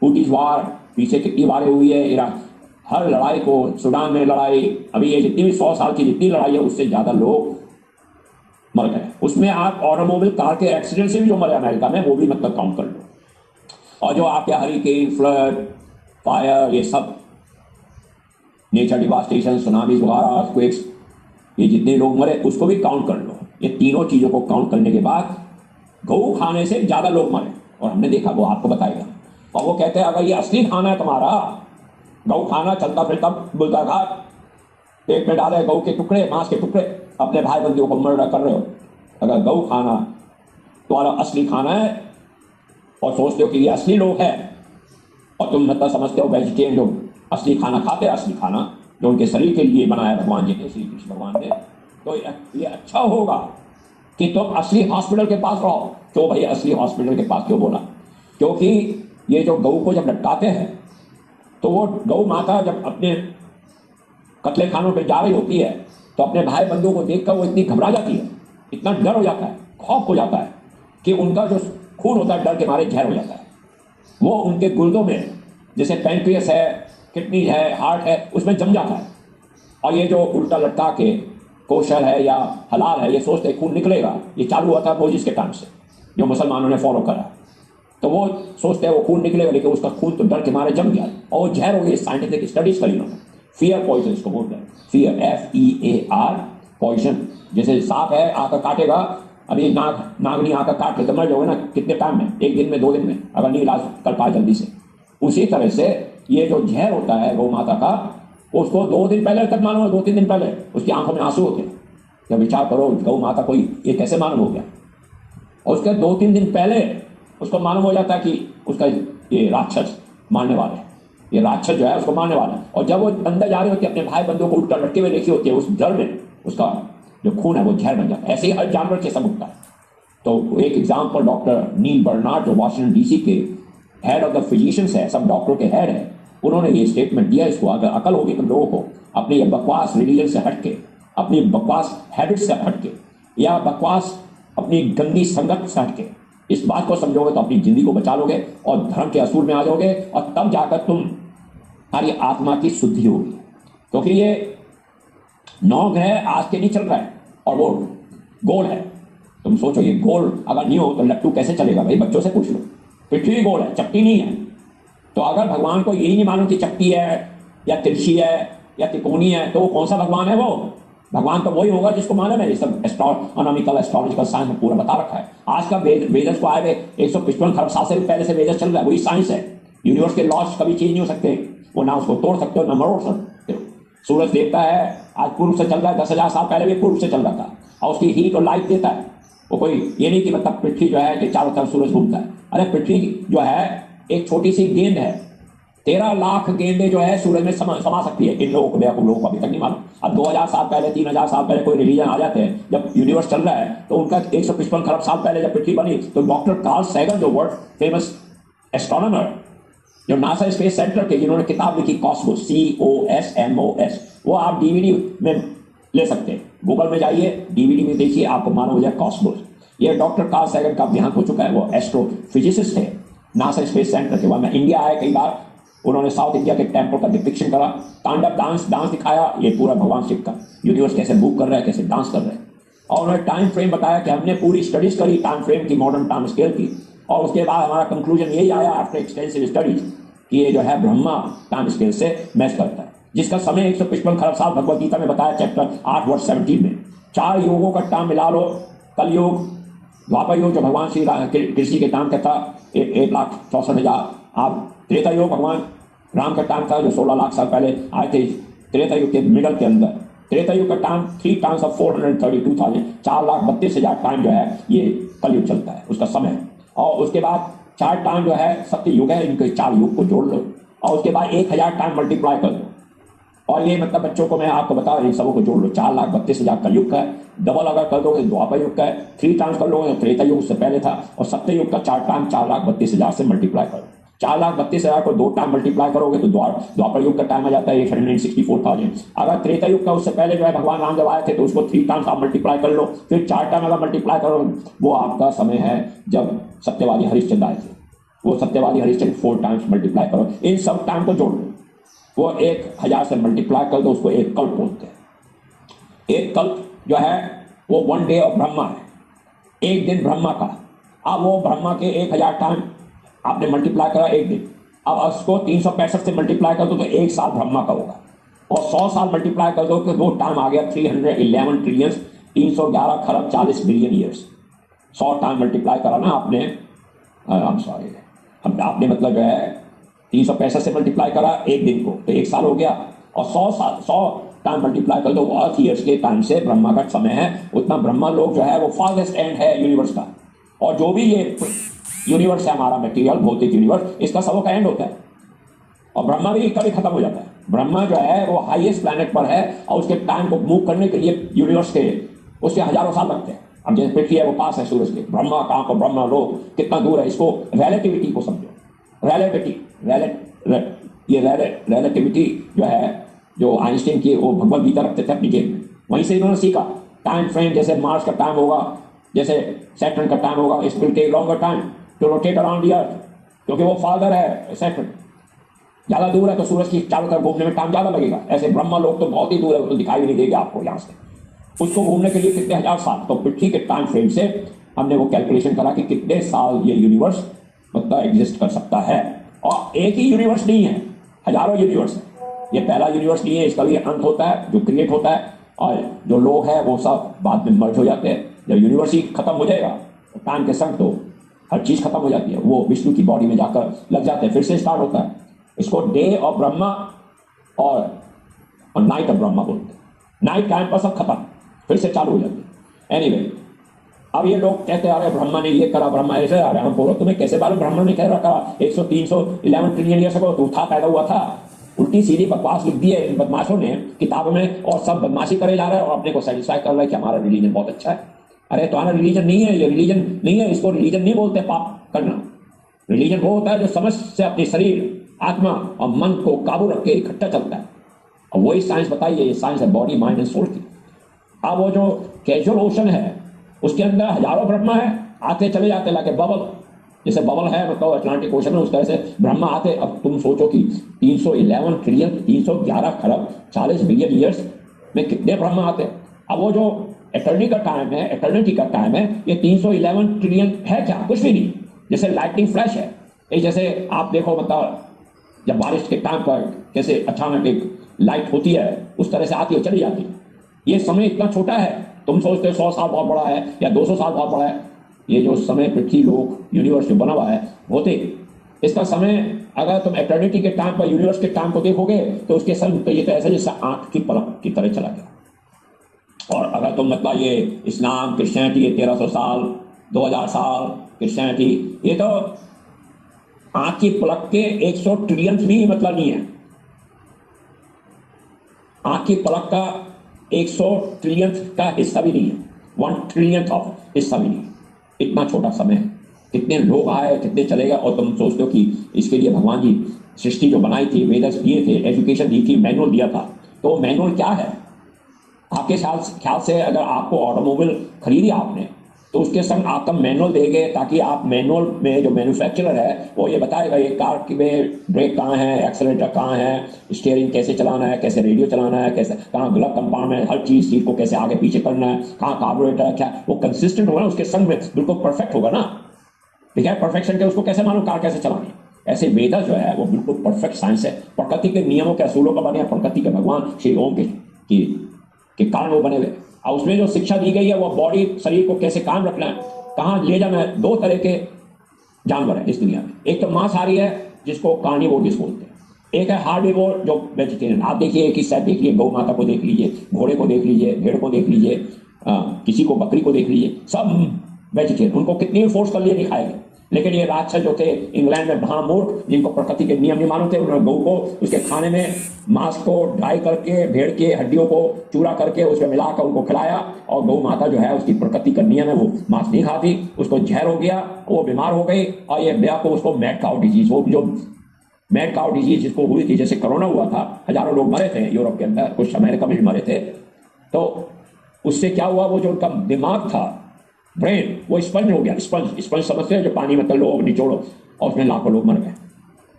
Speaker 1: हुटीज वार, पीछे कितनी वारें हुई है, इराक, हर लड़ाई को, सूडान में लड़ाई, अभी ये जितनी भी 100 साल की जितनी लड़ाई है, उससे ज्यादा लोग मर गए। उसमें आप ऑटोमोबाइल कार के एक्सीडेंट से भी जो मरे अमेरिका में, वो भी मतलब काउंट कर लो, और जो आपके हरिकेन, फ्लड, फायर, ये सब नेचर डिवास्टेशन, सुनामी वगैरह, अर्थक्वेक्स, ये जितने लोग मरे उसको भी काउंट कर लो। ये तीनों चीजों को काउंट करने के बाद गऊ खाने से ज्यादा लोग मरे, और हमने देखा, वो आपको बताएगा। और वो कहते हैं अगर ये असली खाना है तुम्हारा, गऊ खाना चलता फिरता बुलता घाट, पेट में डाले गऊ के टुकड़े, मांस के टुकड़े, अपने भाई बंदियों को मर्डर कर रहे हो, अगर गऊ खाना तुम्हारा असली खाना है और सोचते हो कि ये असली लोग हैं, और तुम मतलब समझते हो वेजिटेरियन जो असली खाना खाते हैं, असली खाना जो उनके शरीर के लिए बनाया भगवान जी ने, श्री कृष्ण भगवान ने, तो ये अच्छा होगा कि तुम असली हॉस्पिटल के पास रहो। क्यों भाई असली हॉस्पिटल के पास क्यों बोला? क्योंकि ये जो गऊ को जब लटकाते हैं, तो वो गऊ माता जब अपने कत्ले खानों पर जा रही होती है, तो अपने भाई बंधुओं को देखकर वो इतनी घबरा जाती है, इतना डर हो जाता है, खौफ हो जाता है, कि उनका जो खून होता है डर के मारे जहर हो जाता है। वो उनके गुर्दों में, जैसे पैंक्रियस है, किडनी है, हार्ट है, उसमें जम जाता है। और ये जो उल्टा लटका के कोशर है या हलाल है, ये सोचते खून निकलेगा। ये चालू हुआ था मोजिस के टाइम से, जो मुसलमानों ने फॉलो करा, तो वो सोचते हैं वो खून निकलेगा, लेकिन उसका खून तो डर के मारे जम गया और वो जहर हो गई। साइंटिफिक स्टडीज करी उन्होंने, फियर पॉइजन इसको बोलते हैं, फियर, FEAR, पॉइजन। जैसे सांप है आकर काटेगा, अभी नागनी आकर काट के तो मर जाओगे ना, कितने टाइम में, 1 दिन में, 2 दिन में, अगर नहीं इलाज कर पाए जल्दी से। उसी तरह से ये जो जहर होता है गौ माता का, उसको 2 दिन पहले तक मालूम है, 2-3 दिन पहले उसकी आंखों में आंसू होते हैं। जब विचार करो गौ माता को ये कैसे मालूम हो गया, और उसके 2-3 दिन पहले उसको मालूम हो जाता है कि उसका ये राक्षस मारने वाला है, ये राक्षस जो है उसको मारने वाला है। और जब वो अंदर जा रही होती है, अपने भाई बंधुओं को उल्टा लटके हुए देखी होती है, उस डर में उसका जो खून है वो जहर बन जाता है। ऐसे ही हर जानवर के सब होता है। तो एक एग्जाम्पल डॉक्टर नील बर्नार्ड, जो वाशिंगटन DC के हेड ऑफ द फिजिशियंस है, सब डॉक्टरों के हेड है, उन्होंने ये स्टेटमेंट दिया। इसको अगर अकल होगी तुम लोगों को, अपनी ये बकवास रिलीजन से हट के, अपनी बकवास हैबिट से हट के, या बकवास अपनी गंदी संगत से हट के इस बात को समझोगे तो अपनी जिंदगी को बचा लोगे और धर्म के असूल में आ जाओगे, और तब जाकर तुम्हारी आत्मा की शुद्धि होगी। क्योंकि ये 9 ग्रह आज के नहीं चल रहा है, और वो गोल है। तुम सोचो ये गोल अगर नहीं हो तो लट्टू कैसे चलेगा? भाई बच्चों से पूछ लो, पृथ्वी गोल है, चपटी नहीं है। तो अगर भगवान को यही नहीं मालूम कि चपटी है या तिरछी है या त्रिकोणी है, तो वो कौन सा भगवान है? वो भगवान तो वही होगा जिसको मालूम है। ये सब एस्ट्रोनॉमिकल एस्ट्रोलॉजिकल साइंस में पूरा बता रखा है। आज का वेदस को आए हुए 155 खरब साल से भी पहले से वेदस चल रहा है, वही साइंस है। यूनिवर्स के लॉज कभी चेंज नहीं हो सकते, वो ना उसको तोड़ सकते हो ना मरोड़ सकते हो। सूरज देवता है, आज पूर्व से चल रहा है, 10,000 साल पहले भी पूर्व से चल रहा था, और उसकी हीट और लाइट देता है। वो कोई ये नहीं कि मतलब पृथ्वी जो है कि चारों तरफ सूरज घूमता है। अरे पृथ्वी जो है एक छोटी सी गेंद है, 13 लाख गेंदें जो है सूरज में समा सकती है। इन लोगों को, बेवकूफ लोगों को अभी तक नहीं मालूम। अब 2000 साल पहले, 3000 साल पहले कोई रिलीजन आ जाते हैं, जब यूनिवर्स चल रहा है, तो उनका 155 खरब साल पहले जब पृथ्वी बनी, तो डॉक्टर कार्ल सैगन, जो वर्ल्ड फेमस एस्ट्रोनॉमर, जो नासा स्पेस सेंटर के, जिन्होंने किताब लिखी कॉस्मोस, COSMOS, वो आप DVD में ले सकते हैं। गूगल में जाइए, डीवीडी में देखिए, आपको मालूम हो जाए कॉस्मोस। ये डॉक्टर कार्ल सैगन का देहांत हो चुका है, वो एस्ट्रोफिजिसिस्ट है, नासा स्पेस सेंटर के। वह इंडिया आए कई बार, उन्होंने साउथ इंडिया के टेम्पल का डिपिक्शन करा, तांडव डांस दिखाया, ये पूरा भगवान शिव का यूनिवर्स कैसे मूव कर रहा है, कैसे डांस कर रहा है। और उन्होंने टाइम फ्रेम बताया कि हमने पूरी स्टडीज करी टाइम फ्रेम की, मॉडर्न टाइम स्केल की, और उसके बाद हमारा कंक्लूजन यही आया आफ्टर एक्सटेंसिव स्टडीज कि ये जो है ब्रह्मा टाइम स्केल से मैच करता है, जिसका समय 155 खरब साल भगवद गीता में बताया चैप्टर 8 वर्ष 17 में। 4 युगों का टाइम मिला लो, कलयुग, द्वापर युग जो भगवान श्री कृष्ण के टाइम का था 1,64,000, आप त्रेता युग भगवान राम का टाइम था जो 16 लाख साल पहले आए थे त्रेता युग के मिडल के अंदर। त्रेता युग का टाइम 3 टाइम्स ऑफ 432,000, 4,32,000 टाइम जो है ये कलयुग चलता है उसका समय। और उसके बाद 4 टाइम जो है सत्य युग है, इनके 4 युग को जोड़ लो, और उसके बाद 1,000 टाइम मल्टीप्लाई कर दो। और ये मतलब बच्चों को मैं आपको बता इन सबों को जोड़ लो, 4,32,000 कलयुग का है। डबल अगर कर दोगे द्वापर युग का है, 3 टाइम्स कर लोगे त्रेता युग उससे पहले था, और सत्य युग का 4 टाइम 4,32,000 से मल्टीप्लाई करो। 4,32,000 को 2 टाइम मल्टीप्लाई करोगे तो द्वापर युग का टाइम आ जाता है 864,000। अगर त्रेता युग का उससे पहले जो है भगवान राम जब आए थे तो उसको 3 टाइम्स आप मल्टीप्लाई कर लो, फिर 4 टाइम अगर मल्टीप्लाई करो, वो आपका समय है जब सत्यवादी हरिश्चंद्र आए थे। वो सत्यवादी हरिश्चंद्र 4 टाइम्स मल्टीप्लाई करो, इन सब टाइम को जोड़ लो, वो 1,000 से मल्टीप्लाई कर दो, उसको एक कल्प बोलते हैं। एक कल्प जो है वो 1 डे ऑफ ब्रह्मा है, एक दिन ब्रह्मा का। अब वो ब्रह्मा के 1,000 टाइम आपने मल्टीप्लाई करा एक दिन, अब उसको 365 से मल्टीप्लाई कर दो तो 1 साल ब्रह्मा का होगा, और 100 साल मल्टीप्लाई कर दो तो वो टाइम आ गया 311 ट्रिलियन 311 खरब 40 बिलियन ईयर्स। 100 टाइम मल्टीप्लाई करा ना आपने, सॉरी आपने मतलब जो है 365 से मल्टीप्लाई करा एक दिन को तो 1 साल हो गया, और 100 टाइम मल्टीप्लाई कर दो वो अर्थ ईयर्स के टाइम से ब्रह्मा का समय है, उतना ब्रह्मा लोग जो है वो फारदेस्ट एंड है यूनिवर्स का। और जो भी ये यूनिवर्स है हमारा मटेरियल भौतिक यूनिवर्स, इसका सबों का एंड होता है, और ब्रह्मा भी कभी खत्म हो जाता है। ब्रह्मा जो है वो हाईएस्ट प्लैनेट पर है, और उसके टाइम को मूव करने के लिए यूनिवर्स के उसके हजारों साल लगते हैं। अब जैसे पृथ्वी है वो पास है सूरज के, ब्रह्मा कहाँ पर ब्रह्मा लोग कितना दूर है, इसको रिलेटिविटी को समझो। रिलेटिविटी जो है जो आइंस्टीन की वो भगवद गीता रखते थे अपनी जेब में, वहीं से इन्होंने सीखा। टाइम फ्रेम जैसे मार्स का टाइम होगा, जैसे सैटर्न का टाइम होगा, it will take longer time to rotate around the earth, क्योंकि वो फादर है सैटर्न, ज़्यादा दूर है तो सूरज की चारों तरफ घूमने में टाइम ज़्यादा लगेगा। ऐसे ब्रह्मा लोग तो बहुत ही दूर है, वो तो दिखाई भी नहीं देगा आपको यहाँ से, उसको घूमने के लिए कितने हजार साल। तो पृथ्वी के टाइम फ्रेम से हमने वो कैलकुलेशन करा कि कितने साल ये यूनिवर्स मतलब एग्जिस्ट कर सकता है। और एक ही यूनिवर्स नहीं है, हजारों यूनिवर्स है। ये पहला यूनिवर्स नहीं है, इसका भी अंत होता है जो क्रिएट होता है, और जो लोग हैं वो सब बाद में मर्ज हो जाते हैं। जब यूनिवर्स ही खत्म हो जाएगा तो टाइम के संग तो हर चीज़ खत्म हो जाती है, वो विष्णु की बॉडी में जाकर लग जाते हैं, फिर से स्टार्ट होता है। इसको डे ऑफ ब्रह्मा और नाइट ऑफ ब्रह्मा बोलते हैं। नाइट टाइम पर सब खत्म, फिर से चालू हो जाती है। एनीवे, अब ये लोग कहते आ रहे ब्रह्मा ने ये करा, ब्रह्मा ऐसे आ रहे, हम बोलो तुम्हें कैसे मालूम ब्रह्मा ने कह रखा 100-311 ट्रिलियन ईयर अगो तो था, पैदा हुआ था। उल्टी सीधी बकवास लिख दी है इन बदमाशों ने किताब में, और सब बदमाशी करे जा रहे हैं और अपने को सेटिस्फाई कर रहे हैं कि हमारा रिलीजन बहुत अच्छा है। अरे तुम्हारा रिलीजन नहीं है, ये रिलीजन नहीं है, इसको रिलीजन नहीं बोलते पाप करना। रिलीजन वो होता है जो समझ से अपने शरीर, आत्मा और मन को काबू रख के इकट्ठा चलता है, और वही साइंस बताइए, ये साइंस है बॉडी माइंड एंड सोल की। अब वो जो कैजुअल ओशन है उसके अंदर हजारों ब्रह्मा है, आते चले जाते, लाके बबल, जैसे बबल है मतलब अटलांटिक ओशन में, उस तरह से ब्रह्मा आते। अब तुम सोचो कि 311 ट्रिलियन 311 खरब 40 बिलियन ईयर्स में कितने ब्रह्मा आते। अब वो जो एटर्निटी का टाइम है, एटर्निटी का टाइम है, ये 311 ट्रिलियन है क्या? कुछ भी नहीं, जैसे लाइटनिंग फ्लैश है। ये जैसे आप देखो मतलब जब बारिश के टाइम पर कैसे अचानक एक लाइट होती है, उस तरह से आती है चली जाती है। ये समय इतना छोटा है, तुम सोचते हो 100 साल बहुत बड़ा है या 200 साल बहुत बड़ा है। ये जो समय पृथ्वी लोक यूनिवर्स जो बना हुआ है भौतिक, इसका समय अगर तुम एटर्निटी के टाइम पर यूनिवर्स के टाइम को देखोगे तो उसके संग तो ये तो ऐसा जैसे आंख की पलक की तरह चला गया। और अगर तुम मतलब ये इस्लाम क्रिश्चियनिटी ये 1300 साल 2000 साल क्रिश्चियनिटी, ये तो आंख की पलक के 100 ट्रिलियन भी मतलब नहीं है। आंख की पलक का 100 ट्रिलियन का हिस्सा भी नहीं है, 1 ट्रिलियन ऑफ हिस्सा भी नहीं है। इतना छोटा समय है, कितने लोग आए कितने चले गए। और तुम सोचते हो कि इसके लिए भगवान जी सृष्टि जो बनाई थी, वेदस दिए थे, एजुकेशन दी थी, मैनुअल दिया था, तो मैनुअल क्या है? आपके ख्याल से अगर आपको ऑटोमोबाइल खरीदी आपने तो उसके संग आपका मैनुअल देंगे, ताकि आप मैनुअल में जो मैन्युफैक्चरर है वो ये बताएगा ये कार की में ब्रेक कहाँ है, एक्सेलेरेटर कहाँ है, स्टीयरिंग कैसे चलाना है, कैसे रेडियो चलाना है, कैसे कहाँ ग्लव कंपार्टमेंट, हर चीज़ सीट को कैसे आगे पीछे करना है, कहाँ कार्बोरेटर है, क्या वो कंसिस्टेंट होगा ना, उसके संग में बिल्कुल परफेक्ट होगा ना। ठीक है, परफेक्शन के उसको कैसे मालूम कार कैसे चलानी है। ऐसे वेदा जो है वो बिल्कुल परफेक्ट साइंस है, प्रकृति के नियमों के असूलों का बने हैं, प्रकृति के भगवान श्री ओम के कारण वो बने हुए। और उसमें जो शिक्षा दी गई है वो बॉडी शरीर को कैसे काम रखना है, कहाँ ले जाना है। दो तरह के जानवर है इस दुनिया में, एक तो मांसाहारी है जिसको कार्निवोर बोलते हैं, एक है हार्बिवोर जो वेजिटेरियन। आप देखिए एक ही साइड देख लीजिए, गौ माता को देख लीजिए, घोड़े को देख लीजिए, भेड़ को देख लीजिए, किसी को बकरी को देख लीजिए, सब वेजिटेरियन। उनको कितनी भी फोर्स कर लिए नहीं खाएंगे। लेकिन ये राक्षस जो थे इंग्लैंड में महामूर्ख, जिनको प्रकृति के नियम नहीं मालूम थे, उन्होंने गऊ को उसके खाने में मांस को ड्राई करके, भेड़ के हड्डियों को चूरा करके उसमें मिलाकर उनको खिलाया। और गौ माता जो है उसकी प्रकृति का नियम है, वो मांस नहीं खाती, उसको जहर हो गया, वो बीमार हो गई। और ये ब्याह को उसको मैड काउ डिजीज, वो जो मैड काउ डिजीज जिसको हुई थी, जैसे कोरोना हुआ था, हजारों लोग मरे थे यूरोप के अंदर, कुछ अमेरिका में भी मरे थे। तो उससे क्या हुआ, वो जो उनका दिमाग था, ब्रेन, वो स्पंज हो गया। स्पंज समझते हैं, जो पानी में तलो निचोड़ो, और उसमें लाखों लोग मर गए।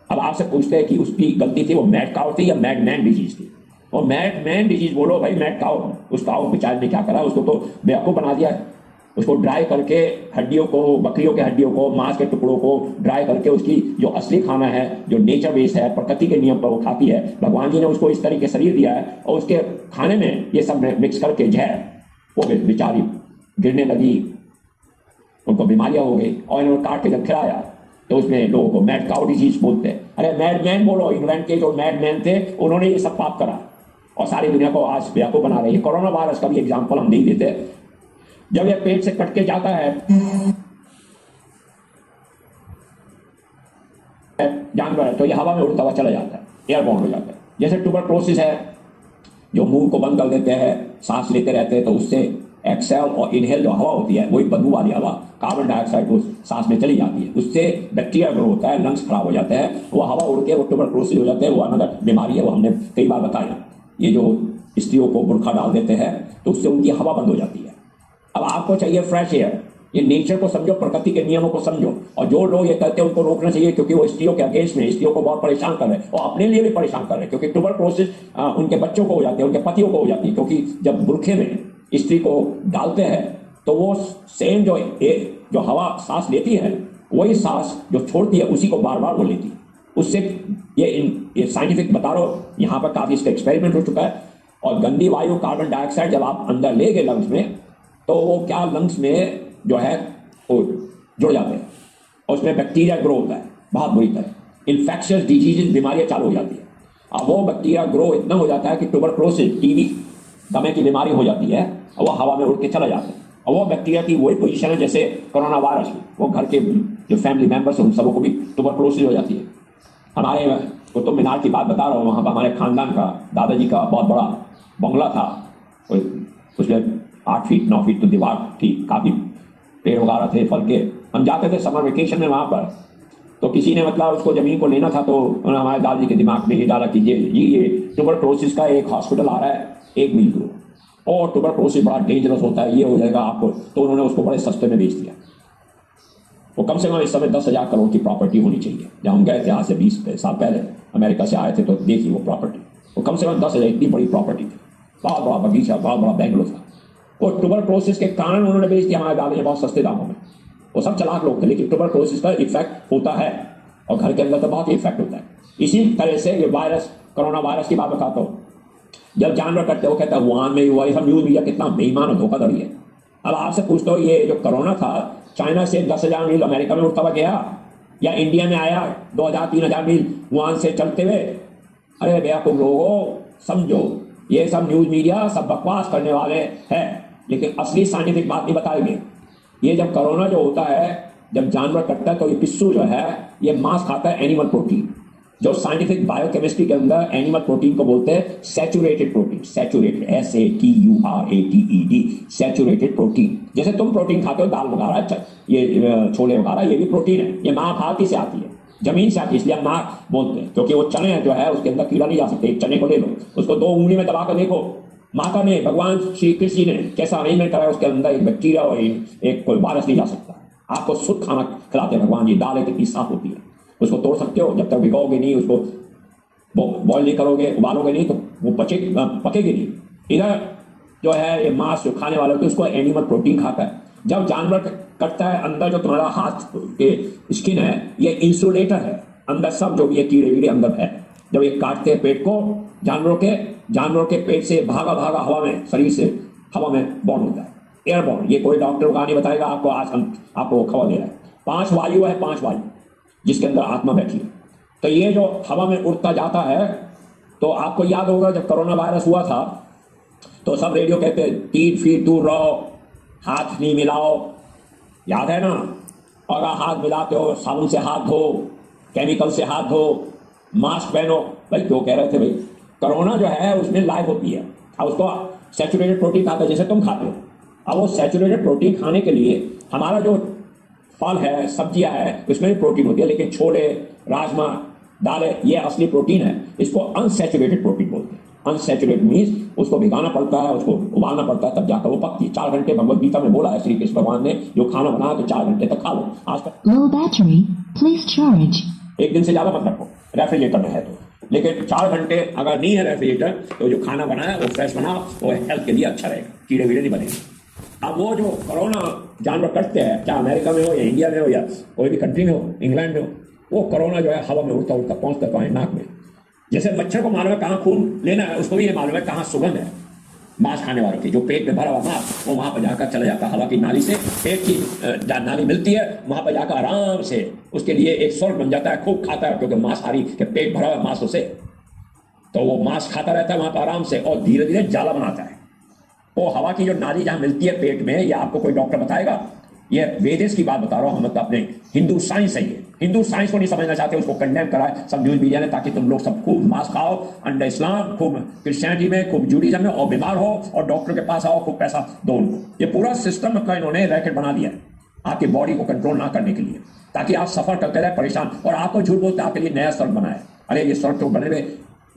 Speaker 1: अब आपसे पूछते हैं कि उसकी गलती थी, वो मैड काउ थी या मैड मैन डिजीज थी। और मैड मैन डिजीज बोलो भाई, मैड काउ, उस काउ बेचारे ने क्या करा, उसको तो बेवकूफ बना दिया। उसको ड्राई करके हड्डियों को, बकरियों के हड्डियों को, मांस के टुकड़ों को ड्राई करके उसकी जो असली खाना है, जो नेचर बेस्ड है, प्रकृति के नियम पर वो खाती है, भगवान जी ने उसको इस तरीके शरीर दिया है, और उसके खाने में ये सब मिक्स करके जहर, वो बेचारी गिरने लगी, उनको बीमारियां हो गई। और इन्होंने काट के जब खिलाया तो उसमें लोगों को मैड काउ डिजीज बोलते हैं। अरे मैड मैन बोलो, इंग्लैंड के जो मैड मैन थे उन्होंने ये सब पाप करा और सारी दुनिया को आज बेवकूफ बना रही है। कोरोना वायरस का भी एग्जाम्पल हम नहीं देते। जब ये पेट से कट के जाता है जानवर, तो ये हवा में उड़ता हुआ चला जाता है, एयरबॉर्न हो जाता है। जैसे ट्यूबरक्लोसिस है, जो मुंह को बंद कर देते हैं, सांस लेते रहते हैं, तो उससे एक्सेल और इनहेल जो हवा होती है, वही बदबू वाली हवा, कार्बन डाइऑक्साइड को सांस में चली जाती है, उससे बैक्टीरिया ग्रो होता है, लंग्स खराब हो जाते हैं, वो हवा उड़ के वो ट्यूबरक्लोसिस हो जाते हैं। वो अनदर बीमारी है, वो हमने कई बार बताया। ये जो स्त्रियों को बुर्खा डाल देते हैं तो उससे उनकी हवा बंद हो जाती है। अब आपको चाहिए फ्रेश एयर, ये नेचर को समझो, प्रकृति के नियमों को समझो। और जो लोग ये करते हैं उनको रोकना चाहिए, क्योंकि वो स्त्रियों के अगेंस्ट में, स्त्रियों को बहुत परेशान कर रहे हैं और अपने लिए भी परेशान कर रहे हैं। क्योंकि ट्यूबरक्लोसिस उनके बच्चों को हो जाती है, उनके पतियों को हो जाती है। क्योंकि जब बुरखे में स्त्री को डालते हैं तो वो सेम जो हवा सांस लेती है, वही सांस जो छोड़ती है उसी को बार बार वो लेती है। उससे ये साइंटिफिक बता रहा हूँ, यहाँ पर काफी इसका एक्सपेरिमेंट हो चुका है। और गंदी वायु, कार्बन डाइऑक्साइड जब आप अंदर ले गए लंग्स में, तो वो क्या लंग्स में जो है वो जुड़ जाते हैं और उसमें बैक्टीरिया ग्रो होता है बहुत बुरी तरह। इन्फेक्शियस डिजीज, बीमारियां चालू हो जाती है। अब वो बैक्टीरिया ग्रो इतना हो जाता है कि ट्यूबरक्लोसिस, टीबी, दमे की बीमारी हो जाती है, और वो हवा में उड़ के चला जाता है। और वो बैक्टीरिया की वही पोजीशन है जैसे कोरोना वायरस में, वो घर के जो फैमिली मेंबर्स हैं उन सबको भी ट्यूबरक्लोसिस हो जाती है। हमारे कुतुब मीनार की बात बता रहा हूँ, वहाँ पर हमारे खानदान का, दादाजी का बहुत बड़ा बंगला था, उसमें 8 फीट 9 फीट तो दीवार थी, काफ़ी पेड़ वगैरह थे फल के। हम जाते थे समर वेकेशन में वहाँ पर, तो किसी ने मतलब उसको ज़मीन को लेना था, तो उन्होंने हमारे दादाजी के दिमाग में ये डाला कि ये ट्यूबरक्लोसिस का एक हॉस्पिटल आ रहा है 1 मील दूर, और ट्यूबरक्लोसिस बड़ा डेंजरस होता है, ये हो जाएगा आपको। तो उन्होंने उसको बड़े सस्ते में बेच दिया। वो कम से कम इस समय 10,000 करोड़ की प्रॉपर्टी होनी चाहिए। जब हम गए थे आज से 20 साल पहले अमेरिका से आए थे, तो देखिए वो प्रॉपर्टी, वो कम से कम 10,000, इतनी बड़ी प्रॉपर्टी थी, बहुत बड़ा बगीचा, बहुत बड़ा बेंगलो था। वो ट्यूबरक्लोसिस के कारण उन्होंने बेच दिया हमारे दादा ने बहुत सस्ते दामों में। वो सब चालाक लोग थे, लेकिन ट्यूबरक्लोसिस का इफेक्ट होता है और घर के अंदर तो बहुत ही इफेक्ट होता है। इसी तरह से ये वायरस, कोरोना वायरस की बात बताता हूँ। जब जानवर करते हो कहता है वुहान में हुआ, ये सब न्यूज मीडिया कितना बेईमान और धोखाधड़ी है। अब आपसे पूछता हूँ, ये जो कोरोना था चाइना से 10,000 मील अमेरिका में उड़ता हुआ गया, या इंडिया में आया 2,000-3,000 मील वुहान से चलते हुए? अरे बेवकूफ लोगों, समझो ये सब न्यूज मीडिया सब बकवास करने वाले हैं, लेकिन असली साइंटिफिक बात नहीं बताएंगे। ये जब कोरोना जो होता है, जब जानवर कटता है, तो ये पिस्सू जो है ये मांस खाता है, एनिमल प्रोटीन, जो साइंटिफिक बायोकेमिस्ट्री के अंदर एनिमल प्रोटीन को बोलते हैं saturated protein. Saturated, SATURATED, saturated protein. जैसे तुम प्रोटीन खाते हो, दाल वगैरह, ये छोले वगैरह, ये भी प्रोटीन है। ये माँ भाती से आती है, जमीन से आती है, इसलिए हम माँ बोलते हैं। क्योंकि वो चने जो है उसके अंदर कीड़ा नहीं जा सकते। एक चने को ले लो, उसको 2 उंगली में दबा कर देखो, माता ने, भगवान श्री कृष्ण जी ने कैसा अरेंजमेंट करा, उसके अंदर एक बैक्टीरिया और एक कोई वायरस नहीं जा सकता। आपको शुद्ध खाना खिलाते हैं भगवान जी। दाल कितनी साफ होती है, उसको तोड़ सकते हो, जब तक भिगोगे नहीं, उसको बॉयल नहीं करोगे, उबालोगे नहीं, तो वो पकेगी नहीं। इधर जो है ये मांस जो खाने वाले होते हैं उसको एनिमल प्रोटीन खाता है। जब जानवर कटता है, अंदर जो तुम्हारा हाथ के स्किन है ये इंसुलेटर है, अंदर सब जो भी ये कीड़े वीड़े अंदर है। जब ये काटते हैं पेट को, जानवरों के पेट से भागा भागा हवा में, शरीर से हवा में बॉर्न होता है, एयरबॉर्न। ये कोई डॉक्टर का नहीं बताएगा आपको, आज हम आपको खबर दे रहे हैं। 5 वायु है, 5 वायु जिसके अंदर आत्मा बैठी है। तो ये जो हवा में उड़ता जाता है, तो आपको याद होगा जब कोरोना वायरस हुआ था तो सब रेडियो कहते 3 फीट दूर रहो, हाथ नहीं मिलाओ, याद है ना। और हाथ मिलाते हो साबुन से हाथ धो, केमिकल से हाथ धो, मास्क पहनो। भाई क्यों कह रहे थे भाई, कोरोना जो है उसमें लाइव होती है। अब उसको सैचुरेटेड प्रोटीन खाते जैसे तुम खाते हो। अब वो सैचुरेटेड प्रोटीन खाने के लिए हमारा जो फल है, सब्जियां है, उसमें भी प्रोटीन होती है, लेकिन छोले, राजमा, दालें, ये असली प्रोटीन है। इसको अनसैचुरेटेड प्रोटीन बोलते हैं। अनसैचुरेटेड मीन्स उसको भिगाना पड़ता है, उसको उबालना पड़ता है, तब जाकर वो पकती है। 4 घंटे भगवद गीता में बोला है श्री कृष्ण भगवान ने, जो खाना बनाया तो 4 घंटे तक खा लो। आज तक
Speaker 2: Low battery, please charge.
Speaker 1: एक दिन से ज्यादा मत रखो रेफ्रिजरेटर में है तो, लेकिन 4 घंटे अगर नहीं है रेफ्रिजरेटर तो जो खाना बनाया वो फ्रेश बनाओ, वो हेल्थ के लिए अच्छा रहेगा, कीड़े वीड़े नहीं बनेंगे। अब वो जो कोरोना जानवर कटते हैं, चाहे अमेरिका में हो या इंडिया में हो या कोई भी कंट्री में हो, इंग्लैंड में हो, वो कोरोना जो है हवा में उड़ता उड़ता पहुंचता तो नाक में। जैसे मच्छर को मालूम है कहाँ खून लेना है, उसको भी ये मालूम है कहाँ सुगंध है। मांस खाने वालों की जो पेट में भरा हुआ मांस, वो वहां पर जाकर चला जाता है हवा की नाली से, पेट की नाली मिलती है, वहां पर जाकर आराम से उसके लिए एक सॉल्ट बन जाता है, खूब खाता है, क्योंकि मांसाहारी के पेट भरा हुआ मांसों से, तो वो मांस खाता रहता है वहां पर आराम से और धीरे धीरे जाला बनाता है। वो हवा की जो नाली जहां मिलती है पेट में, या आपको कोई डॉक्टर बताएगा, ये वेदेश की बात बता रहा हूं, हम तो अपने हिंदू साइंस है। ये हिंदू साइंस को नहीं समझना चाहते, उसको कंडेम कराए सब न्यूज मीडिया ने, ताकि तुम लोग सब खूब मांस खाओ अंडर इस्लाम, खूब क्रिश्चियनिटी में, खूब जूडिज्म में, और बीमार हो और डॉक्टर के पास आओ, खूब पैसा दो उनको। ये पूरा सिस्टम मतलब इन्होंने रैकेट बना दिया है आपकी बॉडी को कंट्रोल ना करने के लिए, ताकि आप सफर करते रहे परेशान। और आपको झूठ बोलते आपके लिए नया सड़क बनाया। अरे ये सड़क तो बने हुए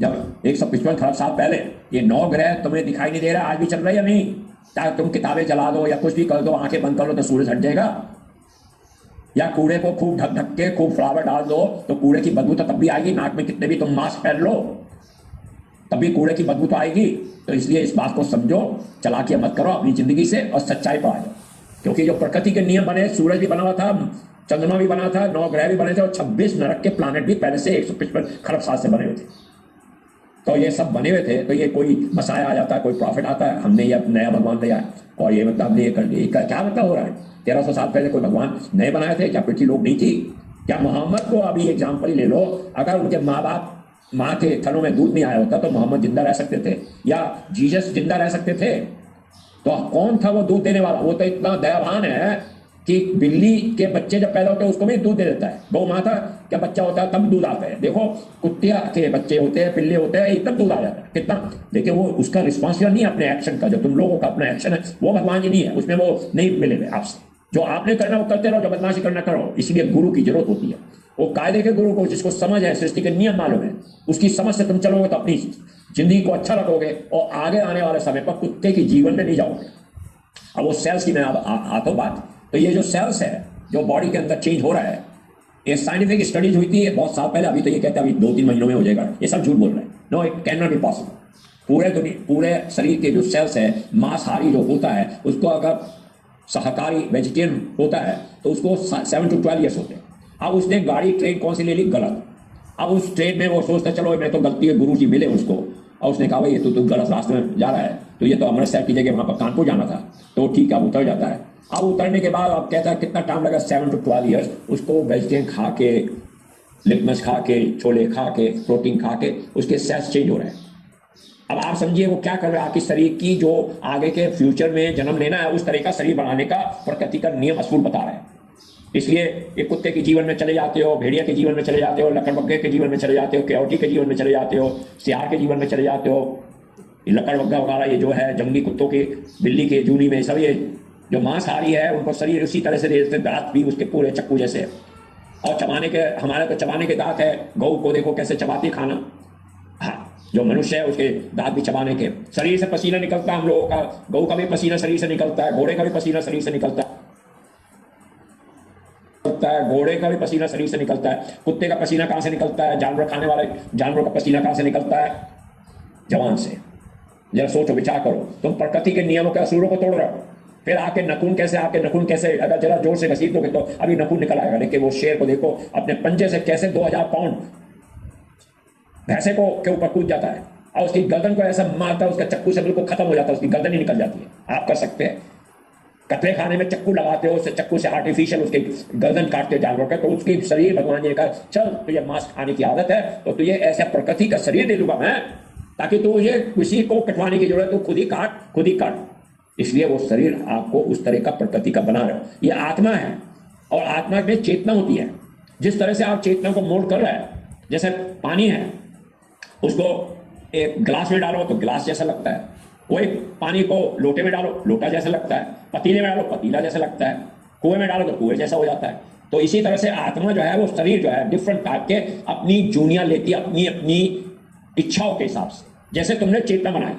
Speaker 1: जब 155 खरब साल पहले, ये 9 ग्रह तुम्हें दिखाई नहीं दे रहा, आज भी चल रहा है या नहीं? चाहे तुम किताबें जला दो या कुछ भी कर दो, आंखें बंद कर लो तो सूरज हट जाएगा। या कूड़े को खूब ढक ढक के खूब फ्लावर डाल दो तो कूड़े की बदबू तो तब भी आएगी, नाक में कितने भी तुम मास्क पहन लो तब भी कूड़े की बदबू तो आएगी। तो इसलिए इस बात को समझो, चालाकियां मत करो अपनी जिंदगी से और सच्चाई पर आ जाओ। क्योंकि जो प्रकृति के नियम बने, सूरज भी बना हुआ था, चंद्रमा भी बना था, 9 ग्रह भी बने थे, और 26 नरक के प्लानेट भी पहले से 155 खरब साल से बने हुए थे। तो ये सब बने हुए थे, तो ये कोई मसाया आ जाता है, कोई प्रॉफिट आता है, हमने ये नया भगवान दिया है और ये मतलब हमने ये कर दिया। क्या मतलब हो रहा है? 1300 साल पहले कोई भगवान नए बनाए थे? क्या पृथ्वी लोग नहीं थी? क्या मोहम्मद को अभी एग्जाम्पल ही ले लो, अगर उनके माँ बाप माँ के थनों में दूध नहीं आया होता तो मोहम्मद जिंदा रह सकते थे, या जीसस जिंदा रह सकते थे? तो कौन था वो दूध देने वाला? वो तो इतना दयावान है कि बिल्ली के बच्चे जब पैदा होते हैं उसको भी दूध दे देता है। गौ माता का बच्चा होता है तब दूध आता है। देखो कुत्तिया के बच्चे होते हैं, पिल्ले होते हैं, तब दूध आ जाता है कितना। देखिए वो उसका रिस्पॉन्सिबल नहीं है अपने एक्शन का, जो तुम लोगों का अपना एक्शन है वो भगवान जी नहीं है, उसमें वो नहीं मिलेंगे आपसे। जो आपने करना वो करते रहो, जो बदमाशी करना करो। इसलिए गुरु की जरूरत होती है, वो कायदे के गुरु को, जिसको समझ है, सृष्टि के नियम मालूम है, उसकी समझ से तुम चलोगे तो अपनी जिंदगी को अच्छा रखोगे और आगे आने वाले समय पर कुत्ते के जीवन में नहीं जाओगे। अब वो सेल्स की मैं आता हूँ बात। तो ये जो सेल्स है जो बॉडी के अंदर चेंज हो रहा है, ये साइंटिफिक स्टडीज हुई थी बहुत साल पहले। अभी तो ये कहते हैं अभी 2-3 महीनों में हो जाएगा, ये सब झूठ बोल रहे हैं। No, it can not be possible. पूरे शरीर के जो सेल्स है, मांसाहारी जो होता है, उसको अगर शाकाहारी वेजिटेरियन होता है तो उसको 7 to 12 ईयर्स होते हैं। अब उसने गाड़ी ट्रेन कौन सी ले ली? गलत। अब उस ट्रेन में वो सोचता चलो मैं तो गलती है, गुरु जी मिले उसको और उसने कहा भाई ये तो गलत रास्ते में जा रहा है, तो ये तो अमृतसर की जगह वहाँ पर कानपुर जाना था, तो ठीक है, अब उतर जाता है। अब उतरने के बाद अब कहता है कितना टाइम लगा? 7 to 12 ईयर्स। उसको वेजिटेरियन खा के, लिटमस खा के, छोले खा के, प्रोटीन खा के उसके सेल्स चेंज हो रहे हैं। अब आप समझिए वो क्या कर रहा है आपकी शरीर की, जो आगे के फ्यूचर में जन्म लेना है उस तरह का शरीर बनाने का प्रकृति का नियम असूल बता रहा है। इसलिए एक कुत्ते के जीवन में चले जाते हो, भेड़िया के जीवन में चले जाते हो, लकड़बग्घे के जीवन में चले जाते हो, केवटी के जीवन में चले जाते हो, सियार के जीवन में चले जाते हो, लकड़बग्घा वगैरह ये जो है जंगली कुत्तों के, बिल्ली के जूनी में, सब ये जो मांसाहारी है उनको शरीर उसी तरह से दे देते, दांत भी उसके पूरे चक्कू जैसे। और चबाने के, हमारे तो चबाने के दांत है, गऊ को देखो कैसे चबाती खाना। हाँ, जो मनुष्य है उसके दांत भी चबाने के, शरीर से पसीना निकलता है हम लोगों का, गऊ का भी पसीना शरीर से निकलता है, घोड़े का भी पसीना शरीर से निकलता है, घोड़े का भी पसीना शरीर से निकलता है, कुत्ते का पसीना कहां से निकलता है, जानवर खाने वाले जानवर का पसीना कहां से निकलता है, जवान से। जरा सोचो विचार करो, तुम प्रकृति के नियमों के असूलों को तोड़ रहे हो, फिर आके नखून कैसे अगर जरा जोर से घसीट दोगे तो अभी नखून निकल आएगा, लेकिन वो शेर को देखो अपने पंजे से कैसे 2000 पाउंड भैंसे को के ऊपर कूद जाता है और उसकी गर्दन को ऐसा मारता है, उसका चक्कू से बिल्कुल खत्म हो जाता है, उसकी गर्दन ही निकल जाती है। आप कर सकते हैं, कतरे खाने में चक्कू लगाते हो, उससे चक्कू से आर्टिफिशियल उसके गर्दन काटते जानवर का, तो उसकी शरीर भगवान जी ने कहा चल तुझे मांस खाने की आदत है तो तुझे ऐसा प्रकृति का शरीर दे दूंगा मैं, ताकि तू ये किसी को कटवाने की जरूरत, तो खुद ही काट। इसलिए वो शरीर आपको उस तरह का प्रकृति का बना रहे हो। ये आत्मा है और आत्मा में चेतना होती है। जिस तरह से आप चेतना को मोल्ड कर रहे हैं, जैसे पानी है उसको एक गिलास में डालो तो गिलास जैसा लगता है, वही पानी को लोटे में डालो लोटा जैसा लगता है, पतीले में डालो पतीला जैसा लगता है, कुएं में डालो तो कुएं जैसा हो जाता है। तो इसी तरह से आत्मा जो है वो शरीर जो है डिफरेंट टाइप के अपनी जूनियां लेती है अपनी अपनी इच्छाओं के हिसाब से। जैसे तुमने चेतना बनाई,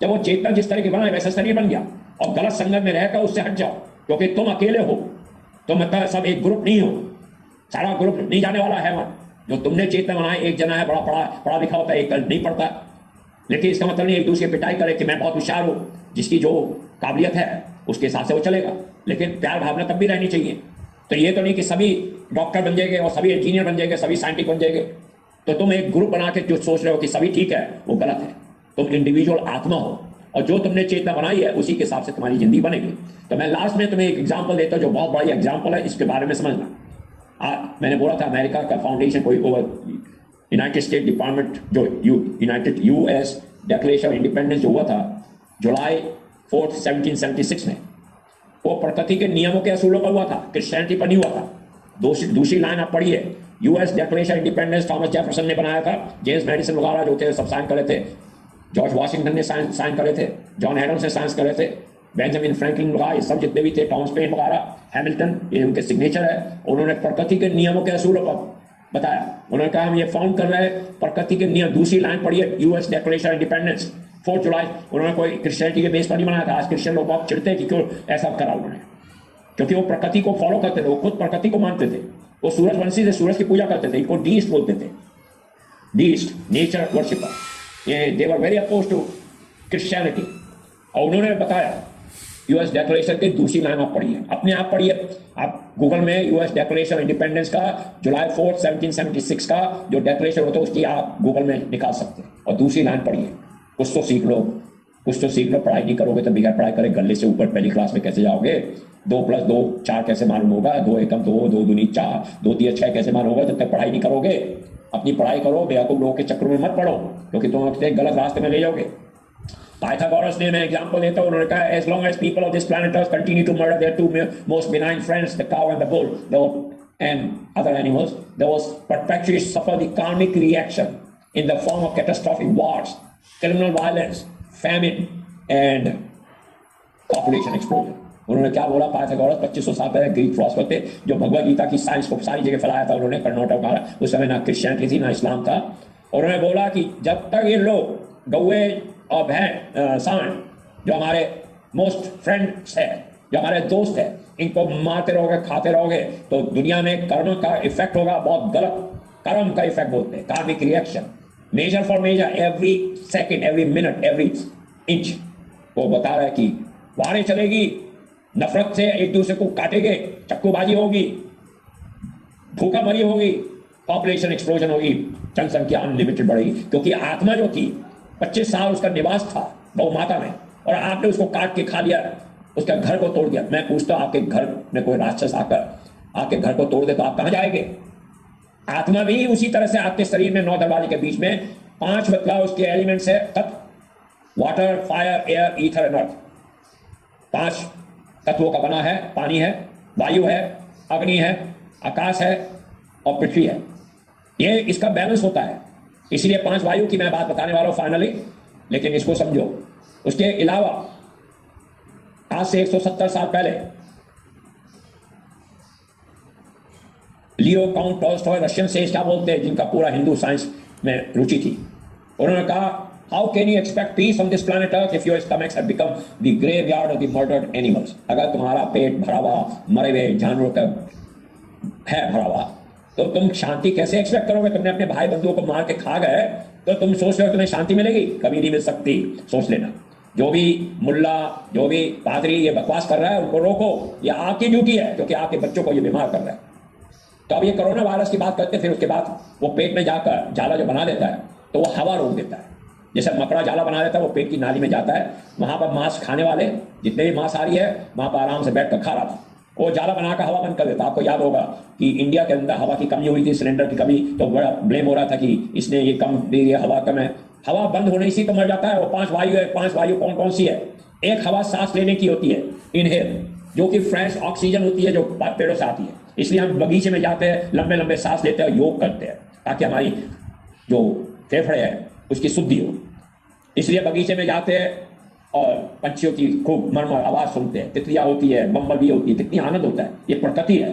Speaker 1: जब वो चेतना जिस तरह की बनाए वैसा शरीर बन गया, और गलत संगत में रहकर उससे हट जाओ, क्योंकि तुम अकेले हो, तुम मतलब सब एक ग्रुप नहीं हो, सारा ग्रुप नहीं जाने वाला है वहां। जो तुमने चेतना बनाए, एक जना है पढ़ा लिखा होता है, एक नहीं पढ़ता, लेकिन इसका मतलब नहीं एक दूसरे की पिटाई करे कि मैं बहुत होशियार हूं, जिसकी जो काबिलियत है उसके हिसाब से वो चलेगा, लेकिन प्यार भावना तब भी रहनी चाहिए। तो ये तो नहीं कि सभी डॉक्टर बन जाएंगे और सभी इंजीनियर बन जाएंगे, सभी साइंटिस्ट बन जाएंगे। तो तुम एक ग्रुप बना के जो सोच रहे हो कि सभी ठीक है, वो गलत है। तुम इंडिविजुअल आत्मा हो और जो तुमने चेतना बनाई है उसी के हिसाब से तुम्हारी जिंदगी बनेगी। तो मैं लास्ट में तुम्हें एक एग्जांपल देता हूं जो बहुत बड़ा एग्जांपल है, इसके बारे में समझना। मैंने बोला था अमेरिका का फाउंडेशन कोई ओवर यूनाइटेड स्टेट डिपार्टमेंट जो United US declaration of independence जो हुआ था जुलाई 4, 1776 में, वो प्रकृति के नियमों के असूलों पर हुआ था, क्रिश्चियनिटी पर नहीं हुआ था। दूसरी लाइन आप पढ़िए, US declaration independence Thomas Jefferson ने बनाया था, जेम्स मैडिसन वगैरह जो थे सब साइन करे थे, जॉर्ज वाशिंगटन ने साइन करे थे, जॉन एडम्स ने साइन करे थे, बेंजामिन फ्रैंकलिन वगैरह सब जितने भी थे, टॉमस पेन वगैरह, हैमिल्टन, ये उनके सिग्नेचर है। उन्होंने प्रकृति के नियमों के असूलों पर बताया। उन्होंने कहा हम ये फाउंड कर रहे हैं प्रकृति के नियम। दूसरी लाइन पढ़िए, यूएस डिक्लेरेशन इंडिपेंडेंस 4 जुलाई। उन्होंने कोई क्रिश्चियनिटी के बेस पर नहीं बनाया था। आज क्रिश्चियन लोग बहुत चिढ़ते हैं कि क्यों ऐसा करा उन्होंने, क्योंकि वो प्रकृति को फॉलो करते थे, वो खुद प्रकृति को मानते थे, वो सूरजवंशी से सूरज की पूजा करते थे, इनको डीस्ट बोलते थे, डीस्ट नेचर वर्शिपर। ये they were very oppose to Christianity. और उन्होंने बताया यूएस डिक्लेरेशन के दूसरी लाइन आप पढ़िए, अपने आप पढ़िए, आप गूगल में यूएस डिक्लेरेशन इंडिपेंडेंस का जुलाई 4, 1776 का जो डिक्लेरेशन होता है उसकी आप गूगल में निकाल सकते हैं और दूसरी लाइन पढ़िए। कुछ तो सीख लो, पढ़ाई नहीं करोगे तो बिगैर पढ़ाई करे गले से ऊपर पहली क्लास में कैसे जाओगे? 2 + 2 4 कैसे मालूम होगा? 2 एकम 2, 2 दूनी 4, 2 तिया 6 कैसे मालूम होगा? जब तक पढ़ाई नहीं करोगे। अपनी पढ़ाई करो, बेवकूफ लोगों के चक्कर में मत पढ़ो, क्योंकि तुम अपने गलत रास्ते में ले जाओगे। पाइथागोरस ने, मैं एग्जांपल देता हूं, उन्होंने कहा as long as people of this planet Earth continue to murder their 2 most benign friends, the cow and the bull, and other animals, they will perpetually suffer the karmic reaction in the form of catastrophic wars, criminal violence, famine and population explosion। उन्होंने क्या बोला? पाइथागोरस 2500 साल पहले ग्रीक फिलोसोफर थे जो भगवद गीता की साइंस को सारी जगह फैलाया था। उन्होंने कर्नाटक का, उस समय ना क्रिश्चियनिटी थी ना इस्लाम था। उन्होंने बोला कि जब तक ये लोग गौए और भैंस सांड जो हमारे मोस्ट फ्रेंड्स है, जो हमारे दोस्त है, इनको मारते रहोगे, खाते रहोगे, तो दुनिया में कर्म का इफेक्ट होगा, बहुत गलत कर्म का इफेक्ट बोलते हैं, karmic reaction, measure for measure, every second, every minute, every inch. वो बता रहा है कि वारें चलेगी, नफरत से एक दूसरे को काटेंगे, चक्कूबाजी होगी, भूखमरी होगी, पॉपुलेशन एक्सप्लोजन होगी, जनसंख्या अनलिमिटेड बढ़ेगी। क्योंकि आत्मा जो थी 25 साल उसका निवास था गौ माता में, और आपने उसको काट के खा लिया, उसका घर को तोड़ दिया। मैं पूछता हूं, आपके घर में कोई राक्षस आकर आपके घर को तोड़ दे तो आप कहां जाएंगे? आत्मा भी उसी तरह से आपके शरीर में 9 दरवाजे के बीच में 5 बदलाव उसके एलिमेंट्स है, तत्व, water, fire, air, ether and earth. 5 तत्वों का बना है। पानी है, वायु है, अग्नि है, आकाश है और पृथ्वी है। ये इसका बैलेंस होता है। इसलिए 5 वायु की मैं बात बताने वाला हूं फाइनली, लेकिन इसको समझो। उसके अलावा आज से 170 साल पहले लियो काउंट टॉल्स्टॉय, रशियन से क्या बोलते हैं, जिनका पूरा हिंदू साइंस में रुचि थी, उन्होंने कहा how can you expect peace on this planet earth if your stomachs have become the graveyard of the murdered animals. अगर तुम्हारा पेट भरा हुआ मरे हुए जानवरों का है भरा हुआ, तो तुम शांति कैसे एक्सपेक्ट करोगे? तुमने अपने भाई बंधुओं को मार के खा गए, तो तुम सोच रहे हो तुम्हें शांति मिलेगी? कभी नहीं मिल सकती। सोच लेना। जो भी मुल्ला, जो भी पादरी ये बकवास कर रहा है, उनको रोको। ये आपकी ड्यूटी है, क्योंकि आपके बच्चों को ये बीमार कर रहा है। तो अब ये कोरोना वायरस की बात करते, फिर उसके बाद वो पेट में जाकर जाला जो बना देता है, तो वो हवा रोक देता है। जैसे मकड़ा जाला बना देता है, वो पेट की नाली में जाता है। वहां पर मांस खाने वाले जितने भी मांसाहारी है, वहां पर आराम से बैठ कर खा रहा था। वो जाला बनाकर हवा बंद कर देता। आपको याद होगा कि इंडिया के अंदर हवा की कमी हुई थी, सिलेंडर की कमी, तो बड़ा ब्लेम हो रहा था कि इसने ये कम दी है, हवा कम है। हवा बंद होने से तो मर जाता है। वो 5 वायु है। 5 वायु कौन कौन सी है? एक हवा सांस लेने की होती है, इनहेल, जो कि फ्रेश ऑक्सीजन होती है, जो पेड़ों से आती है। इसलिए हम बगीचे में जाते हैं, लंबे लंबे सांस लेते हैं, योग करते हैं, ताकि हमारी जो फेफड़े है उसकी शुद्धि हो। इसलिए बगीचे में जाते हैं और पंछियों की खूब मरमर आवाज सुनते हैं, तितलियां होती है, बम्बल भी होती है, कितनी आनंद होता है। ये प्रकृति है।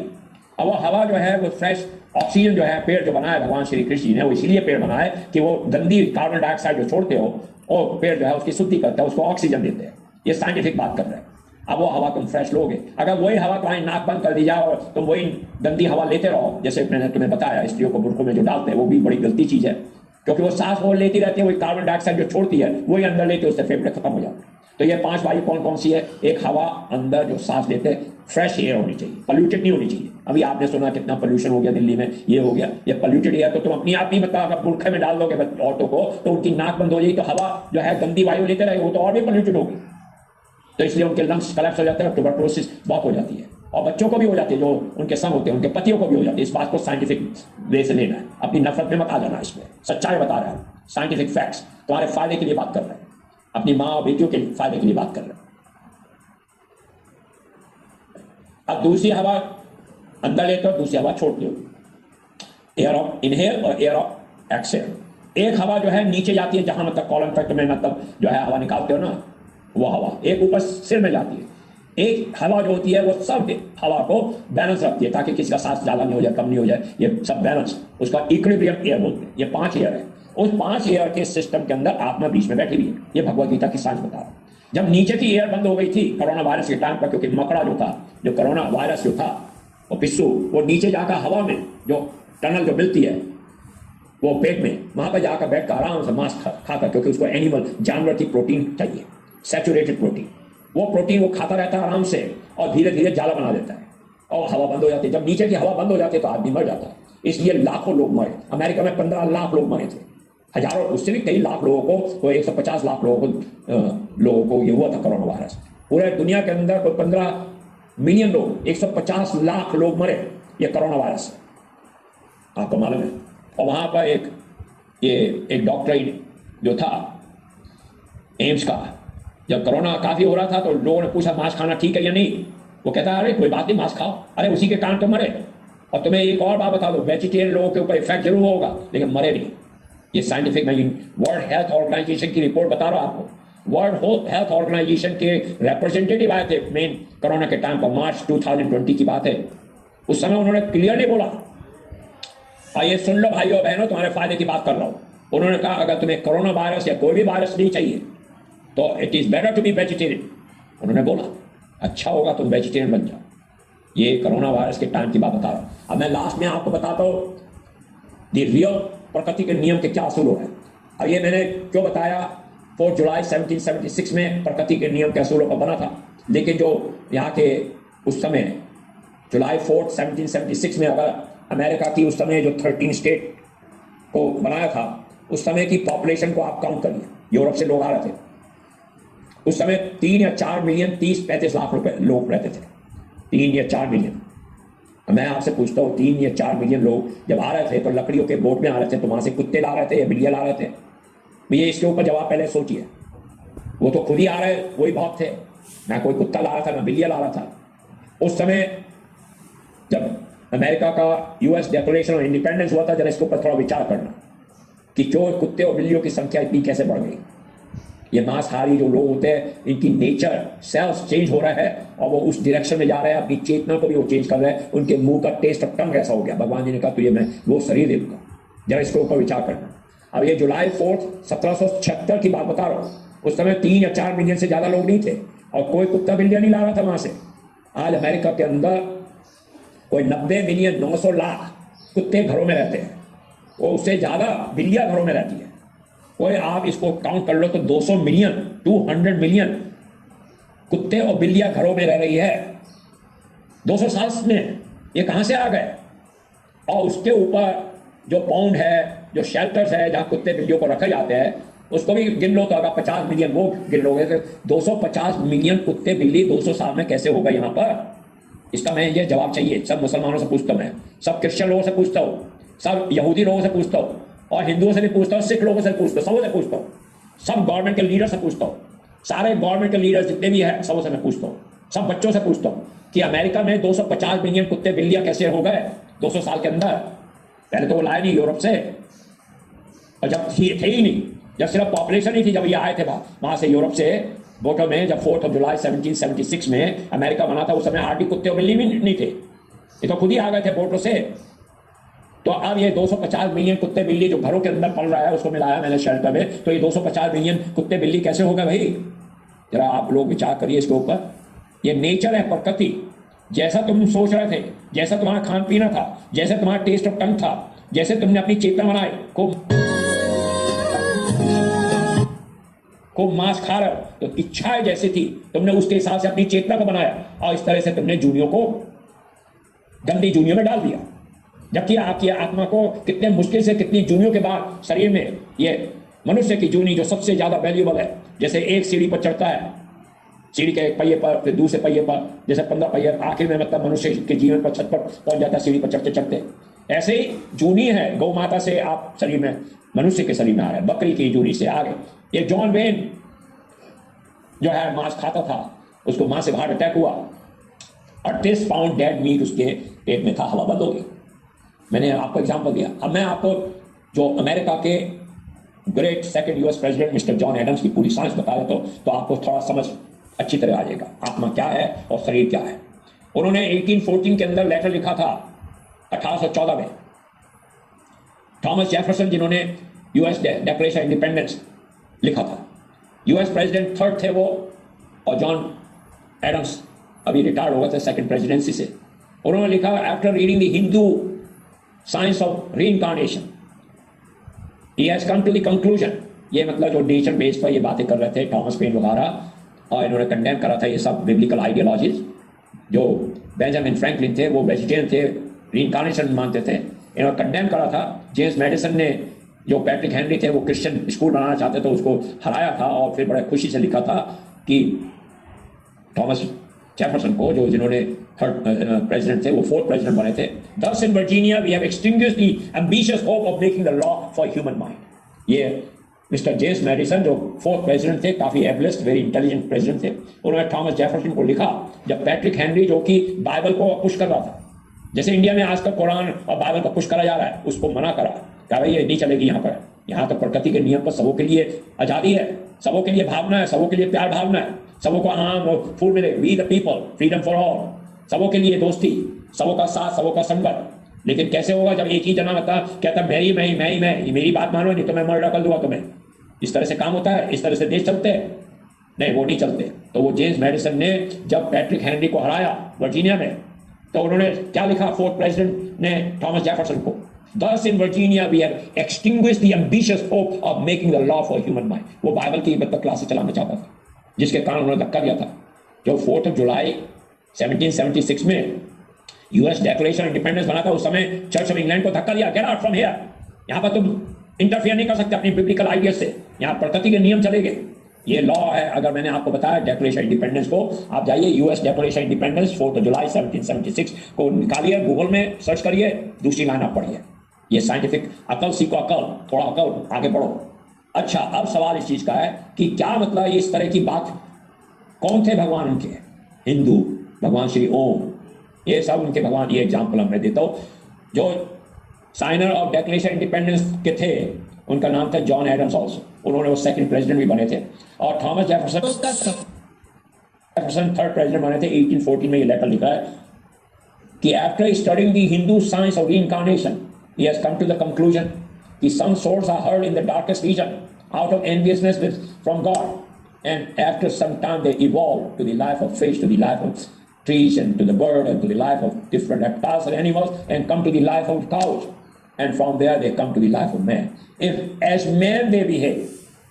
Speaker 1: अब वो हवा जो है, वो फ्रेश ऑक्सीजन जो है, पेड़ जो बनाया भगवान श्री कृष्ण जी ने, वो इसलिए पेड़ बनाए कि वो गंदी कार्बन डाइऑक्साइड जो छोड़ते हो, और पेड़ जो है उसकी शुद्धि करता है, उसको ऑक्सीजन देते हैं। ये साइंटिफिक बात कर रहे हैं। अब वो हवा तुम फ्रेश लोगे। अगर वही हवा तुम्हारी नाक बंद कर दी जाए और तुम वही गंदी हवा लेते रहो, जैसे मैंने तुम्हें बताया, स्त्रियों को बुर्कों में जो डालते हैं, वो भी बड़ी गलती चीज है, क्योंकि वो सांस वो लेती रहती है, वही कार्बन डाइऑक्साइड जो छोड़ती है वही अंदर लेते, उससे फेफड़े खत्म हो जाते हैं। तो ये 5 वायु कौन कौन सी है? एक हवा अंदर जो सांस लेते हैं, फ्रेश एयर होनी चाहिए, पोल्यूटेड नहीं होनी चाहिए। अभी आपने सुना कितना पोल्यूशन हो गया दिल्ली में, ये हो गया, ये पोल्यूटेड एयर। तो तुम अपनी आप नहीं बता, अगर बुरखे में डाल दोगे औरतों को, तो उनकी नाक बंद हो जाएगी, तो हवा जो है गंदी वायु लेते रहे, वो तो और भी पोल्यूटेड होगी। तो इसलिए उनके लंग्स कोलैप्स हो जाते हैं, ट्यूबरकुलोसिस बहुत हो जाती है, और बच्चों को भी हो जाती है, जो उनके संग होते हैं, उनके पतियों को भी हो जाती है। इस बात को साइंटिफिक वे से लेना है, अपनी नफरत में मत आ जाना। इसमें सच्चाई बता रहा है, साइंटिफिक फैक्ट्स, तुम्हारे फायदे के लिए बात कर रहे हैं, अपनी माँ और बेटियों के फायदे के लिए बात कर रहे हैं। अब दूसरी हवा अंदर लेते हो, दूसरी हवा छोड़ते हो, एयर ऑफ इनहेल और एयर ऑफ एक्सहेल। एक हवा जो है नीचे जाती है, जहां मतलब कॉलन तक में मतलब जो है हवा निकालते हो ना, वो हवा एक ऊपर सिर में जाती है। एक हवा जो होती है वो सब हवा को बैलेंस रखती है, ताकि किसी का सांस ज्यादा नहीं हो जाए, कम नहीं हो जाए, ये सब बैलेंस, उसका इक्विलिब्रियम एयर बोलते हैं। ये 5 एयर है। उस 5 एयर के सिस्टम के अंदर आत्मा बीच में बैठी हुई है। ये भगवद गीता की साइंस बता रहा है। जब नीचे की एयर बंद हो गई थी कोरोना वायरस के टाइम पर, क्योंकि मकड़ा जो था, जो कोरोना वायरस जो था, वो पिस्सू, वो नीचे जाकर हवा में जो टनल जो मिलती है, वो पेट में, वहां पर जाकर बैठकर आराम से मांस खाता, क्योंकि उसको एनिमल जानवर की प्रोटीन चाहिए, सैचुरेटेड प्रोटीन। वो प्रोटीन वो खाता रहता है आराम से, और धीरे धीरे जाला बना देता है, और हवा बंद हो जाती है। जब नीचे की हवा बंद हो जाती है तो आदमी मर जाता है। इसलिए लाखों लोग मरे। अमेरिका में 15 लाख लोग मरे थे, हजारों, उससे भी कई लाख लोगों को, वो 150 लाख लोगों को ये हुआ था कोरोना वायरस। पूरे दुनिया के अंदर कोई 15 मिलियन लोग, 150 लाख लोग मरे ये कोरोना वायरस से, आपको मालूम है। और वहां पर एक डॉक्टर जो था एम्स का, जब कोरोना काफी हो रहा था, तो लोगों ने पूछा मांस खाना ठीक है या नहीं। वो कहता है अरे कोई बात नहीं, मांस खाओ, अरे उसी के कारण तो मरे। और तुम्हें एक और बात बता दो, वेजिटेरियन लोगों के ऊपर इफेक्ट जरूर होगा, लेकिन मरे नहीं। ये साइंटिफिक, मैं वर्ल्ड हेल्थ ऑर्गेनाइजेशन की रिपोर्ट बता रहा हूं आपको। वर्ल्ड हेल्थ ऑर्गेनाइजेशन के रिप्रेजेंटेटिव आए थे मेन कोरोना के टाइम पर, मार्च 2020 की बात है। उस समय उन्होंने क्लियरली बोला, और ये सुन लो भाइयों बहनों, तुम्हारे फायदे की बात कर रहा हूं। उन्होंने कहा अगर तुम्हें कोरोना वायरस या कोई भी वायरस नहीं चाहिए, तो it is better to be vegetarian. उन्होंने बोला अच्छा होगा तुम वेजिटेरियन बन जाओ। ये कोरोना वायरस के टाइम की बात बता रहा हूं। अब मैं लास्ट में आपको बताता हूं द रियल प्रकृति के नियम के क्या असूल हो रहे हैं। अब ये मैंने क्यों बताया, 4 जुलाई 1776 में प्रकृति के नियम के असूलों पर बना था, लेकिन जो यहाँ के उस समय जुलाई 4 1776 में, अगर अमेरिका की उस समय जो 13 स्टेट को बनाया था, उस समय की पॉपुलेशन को आप काउंट करिए, यूरोप से लोग आ रहे थे उस समय 3 या 4 मिलियन, 30-35 लाख रुपए लोग रहते थे, 3 या 4 मिलियन। मैं आपसे पूछता हूँ 3 या 4 मिलियन लोग जब आ रहे थे, तो लकड़ियों के बोट में आ रहे थे, तो वहां से कुत्ते ला रहे थे या बिल्लियां ला रहे थे? भैया इसके ऊपर जवाब पहले सोचिए। वो तो खुद ही आ रहे, वही बहुत थे, ना कोई कुत्ता ला रहा था ना बिल्लियां ला रहा था। उस समय जब अमेरिका का यूएस डिक्लेरेशन ऑफ इंडिपेंडेंस हुआ था, जरा इसके ऊपर थोड़ा विचार करना कि जो कुत्ते और बिल्लियों की संख्या इतनी कैसे बढ़ गई। ये मांसाहारी जो लोग होते हैं, इनकी नेचर सेल्स चेंज हो रहा है, और वो उस डायरेक्शन में जा रहे हैं, अपनी चेतना को भी वो चेंज कर रहे हैं। उनके मुंह का टेस्ट अब टंग ऐसा हो गया, भगवान जी ने कहा तुझे मैं वो शरीर दे दूंगा। जरा इसके ऊपर विचार करना। अब ये जुलाई 4 1776 की बात बता रहा हूँ। उस समय 3 या 4 मिलियन से ज्यादा लोग नहीं थे और कोई कुत्ता बिल्लियां नहीं ला रहा था वहां से। आज अमेरिका के अंदर कोई 90 मिलियन 900 लाख कुत्ते घरों में रहते हैं, वो उससे ज्यादा बिल्लियां घरों में रहती है। कोई आप इसको काउंट कर लो तो 200 मिलियन 200 मिलियन कुत्ते और बिल्लियां घरों में रह रही है 200 साल में। ये कहां से आ गए? और उसके ऊपर जो पाउंड है, जो शेल्टर्स है जहां कुत्ते बिल्लियों को रखे जाते हैं, उसको भी गिन लो तो अगर 50 मिलियन वो गिन लोगे तो 250 मिलियन कुत्ते बिल्ली 200 साल में कैसे होगा यहाँ पर? इसका मैं ये जवाब चाहिए। सब मुसलमानों से पूछता हूँ, मैं सब क्रिश्चियन लोगों से पूछता हूँ, सब यहूदी लोगों से पूछता हूँ, और हिंदुओं से भी पूछता हूँ, सिख लोगों से पूछता हूँ, सबों से पूछता हूँ, सब गवर्नमेंट के लीडर से पूछता हूँ, सारे गवर्नमेंट के लीडर जितने भी हैं सबों से मैं पूछता हूँ, सब बच्चों से पूछता हूँ कि अमेरिका में 250 मिलियन कुत्ते बिल्लियां कैसे हो गए 200 साल के अंदर? पहले तो वो लाए नहीं यूरोप से, और जब थे ही नहीं, जब सिर्फ पॉपुलेशन ही थी, जब ये आए थे वहां से यूरोप से वोटों में, जब 4 जुलाई 1776 में अमेरिका बना था, उस समय हार्डी कुत्ते और बिल्ली भी नहीं थे, ये तो खुद ही आ गए थे वोटों से। तो अब ये 250 मिलियन कुत्ते बिल्ली जो घरों के अंदर पल रहा है, उसको मिलाया मैंने शेल्टर में, तो ये 250 मिलियन कुत्ते बिल्ली कैसे हो गए भाई? जरा आप लोग विचार करिए इसके ऊपर। ये नेचर है, प्रकृति। जैसा तुम सोच रहे थे, जैसा तुम्हारा खान पीना था, जैसे तुम्हारा टेस्ट ऑफ टंग था, जैसे तुमने अपनी चेतना बनाई को मांस खा रहे हो, तो इच्छाएं जैसी थी तुमने उसके हिसाब से अपनी चेतना को बनाया, और इस तरह से तुमने जूनियों को गंदी जूनियों में डाल दिया। जबकि आपकी आत्मा को कितने मुश्किल से, कितनी जूनियों के बाद शरीर में, ये मनुष्य की जूनी जो सबसे ज्यादा वैल्यूबल है, जैसे एक सीढ़ी पर चढ़ता है, सीढ़ी के एक पहिए पर, फिर दूसरे पहिए पर, जैसे 15 पहिए, आखिर में मतलब मनुष्य के जीवन पर छत पर पहुंच जाता है सीढ़ी पर चढ़ते चढ़ते। ऐसे ही जूनी है, गौ माता से आप शरीर में, मनुष्य के शरीर में आ रहे हैं, बकरी की जूनी से आ गए। ये जॉन वेन जो है मांस खाता था, उसको मां से हार्ट अटैक हुआ, 38 पाउंड डेड मीट उसके पेट में था, हवा बंद हो गई। मैंने आपको एग्जाम्पल दिया। अब मैं आपको जो अमेरिका के great second US president mister John Adams की पूरी साइंस बता देता हूं, तो आपको थोड़ा समझ अच्छी तरह आ जाएगा आत्मा क्या है और शरीर क्या है। उन्होंने 1814 के अंदर लेटर लिखा था, 1814 में, थॉमस जेफरसन जिन्होंने यूएस डिक्लेरेशन इंडिपेंडेंस लिखा था, यूएस प्रेसिडेंट 3rd थे वो, और जॉन एडम्स अभी रिटायर्ड हो गए थे सेकंड प्रेसिडेंसी से। उन्होंने लिखा, after reading the Hindu science of reincarnation he has come to the conclusion, ये मतलब जो नेचर बेस पर ये बातें कर रहे थे थॉमस पेन वगैरह, और इन्होंने कंडेम करा था ये सब बिब्लिकल आइडियोलॉजीज। जो बेंजामिन फ्रैंकलिन थे वो वेजिटेरियन थे, रीइंकार्नेशन मानते थे, इन्होंने कंडेम करा था। जेम्स मैडिसन ने, जो पैट्रिक हेनरी थे, वो क्रिश्चियन स्कूल बनाना चाहते थे, उसको हराया था, और फिर बड़े खुशी से लिखा था कि थॉमस जेफरसन को, जो जिन्होंने 3rd प्रेसिडेंट थे, वो 4th प्रेसिडेंट बने थे। Thus in Virginia we have extinguished the ambitious hope of making the law for human mind। ये मिस्टर जेम्स मैडिसन जो 4th प्रेसिडेंट थे, काफी एबलिस्ट, वेरी इंटेलिजेंट प्रेसिडेंट थे, उन्होंने थॉमस जेफरसन को लिखा, जब पैट्रिक हेनरी जो कि बाइबल को पुश कर रहा था, जैसे इंडिया में आजकल कुरान और बाइबल को पुश करा जा रहा है, उसको मना करा, कहा भाई ये नहीं चलेगी यहाँ पर, यहाँ तो प्रकृति के नियम पर सबों के लिए आजादी है, सबों के लिए भावना है, सबों के लिए प्यार भावना है, सबों को आम और फूल मिले, we the people, freedom for all, सबों के लिए दोस्ती, सबों का साथ, सबों का संगत। लेकिन कैसे होगा जब एक ही जना कहता मैं मेरी बात मानो, नहीं तो मैं मर्डर कर दूंगा तुम्हें। इस तरह से काम होता है, इस तरह से देश चलते हैं? नहीं, वो नहीं चलते। तो वो जेम्स मैडिसन ने जब पैट्रिक हेनरी को हराया वर्जीनिया में, तो उन्होंने क्या लिखा 4th प्रेसिडेंट ने थॉमस जेफरसन को, Thus in Virginia we have extinguished the ambitious hope of making the law for human mind। वो बाइबल की मतलब क्लासेस चलाना चाहता था, जिसके कारण उन्होंने धक्का दिया था। जो 4 जुलाई 1776 में यूएस डिक्लेरेशन इंडिपेंडेंस बना था, उस समय चर्च ऑफ इंग्लैंड को धक्का दिया, गेट आउट फ्रॉम हियर, यहाँ पर तुम इंटरफियर नहीं कर सकते अपनी बिब्लिकल आइडिया से, यहाँ प्रकृति के नियम चलेंगे। ये लॉ है। अगर मैंने आपको बताया डिक्लेरेशन इंडिपेंडेंस को, आप जाइए यूएस डिक्लेरेशन इंडिपेंडेंस 4 जुलाई 1776 को निकालिए, गूगल में सर्च करिए, दूसरी लाइन आप पढ़िए। ये साइंटिफिक अकल सीखो, अकल, थोड़ा अकल, आगे बढ़ो। अच्छा, अब सवाल इस चीज का है कि क्या मतलब इस तरह की बात, कौन थे भगवान उनके? हिंदू भगवान श्री ओम, ये सब उनके भगवान। ये एग्जाम्पल मैं देता हूँ। जो साइनर ऑफ डिक्लेरेशन इंडिपेंडेंस के थे, उनका नाम था जॉन एडम्स ऑल्सो, उन्होंने वो सेकंड प्रेसिडेंट भी बने थे। और थॉमस जेफरसन 3rd प्रेसिडेंट बने थे। 1814 में ये लेटर लिखा है कि after studying the Hindu science of reincarnation he has come to the conclusion कि some souls are hurled in the darkest region out of enviousness from God, and after some time they evolve to the life of fish, to the life of trees, and to the bird, and to the life of different reptiles and animals, and come to the life of cows, and from there they come to the life of man. If as men they behave,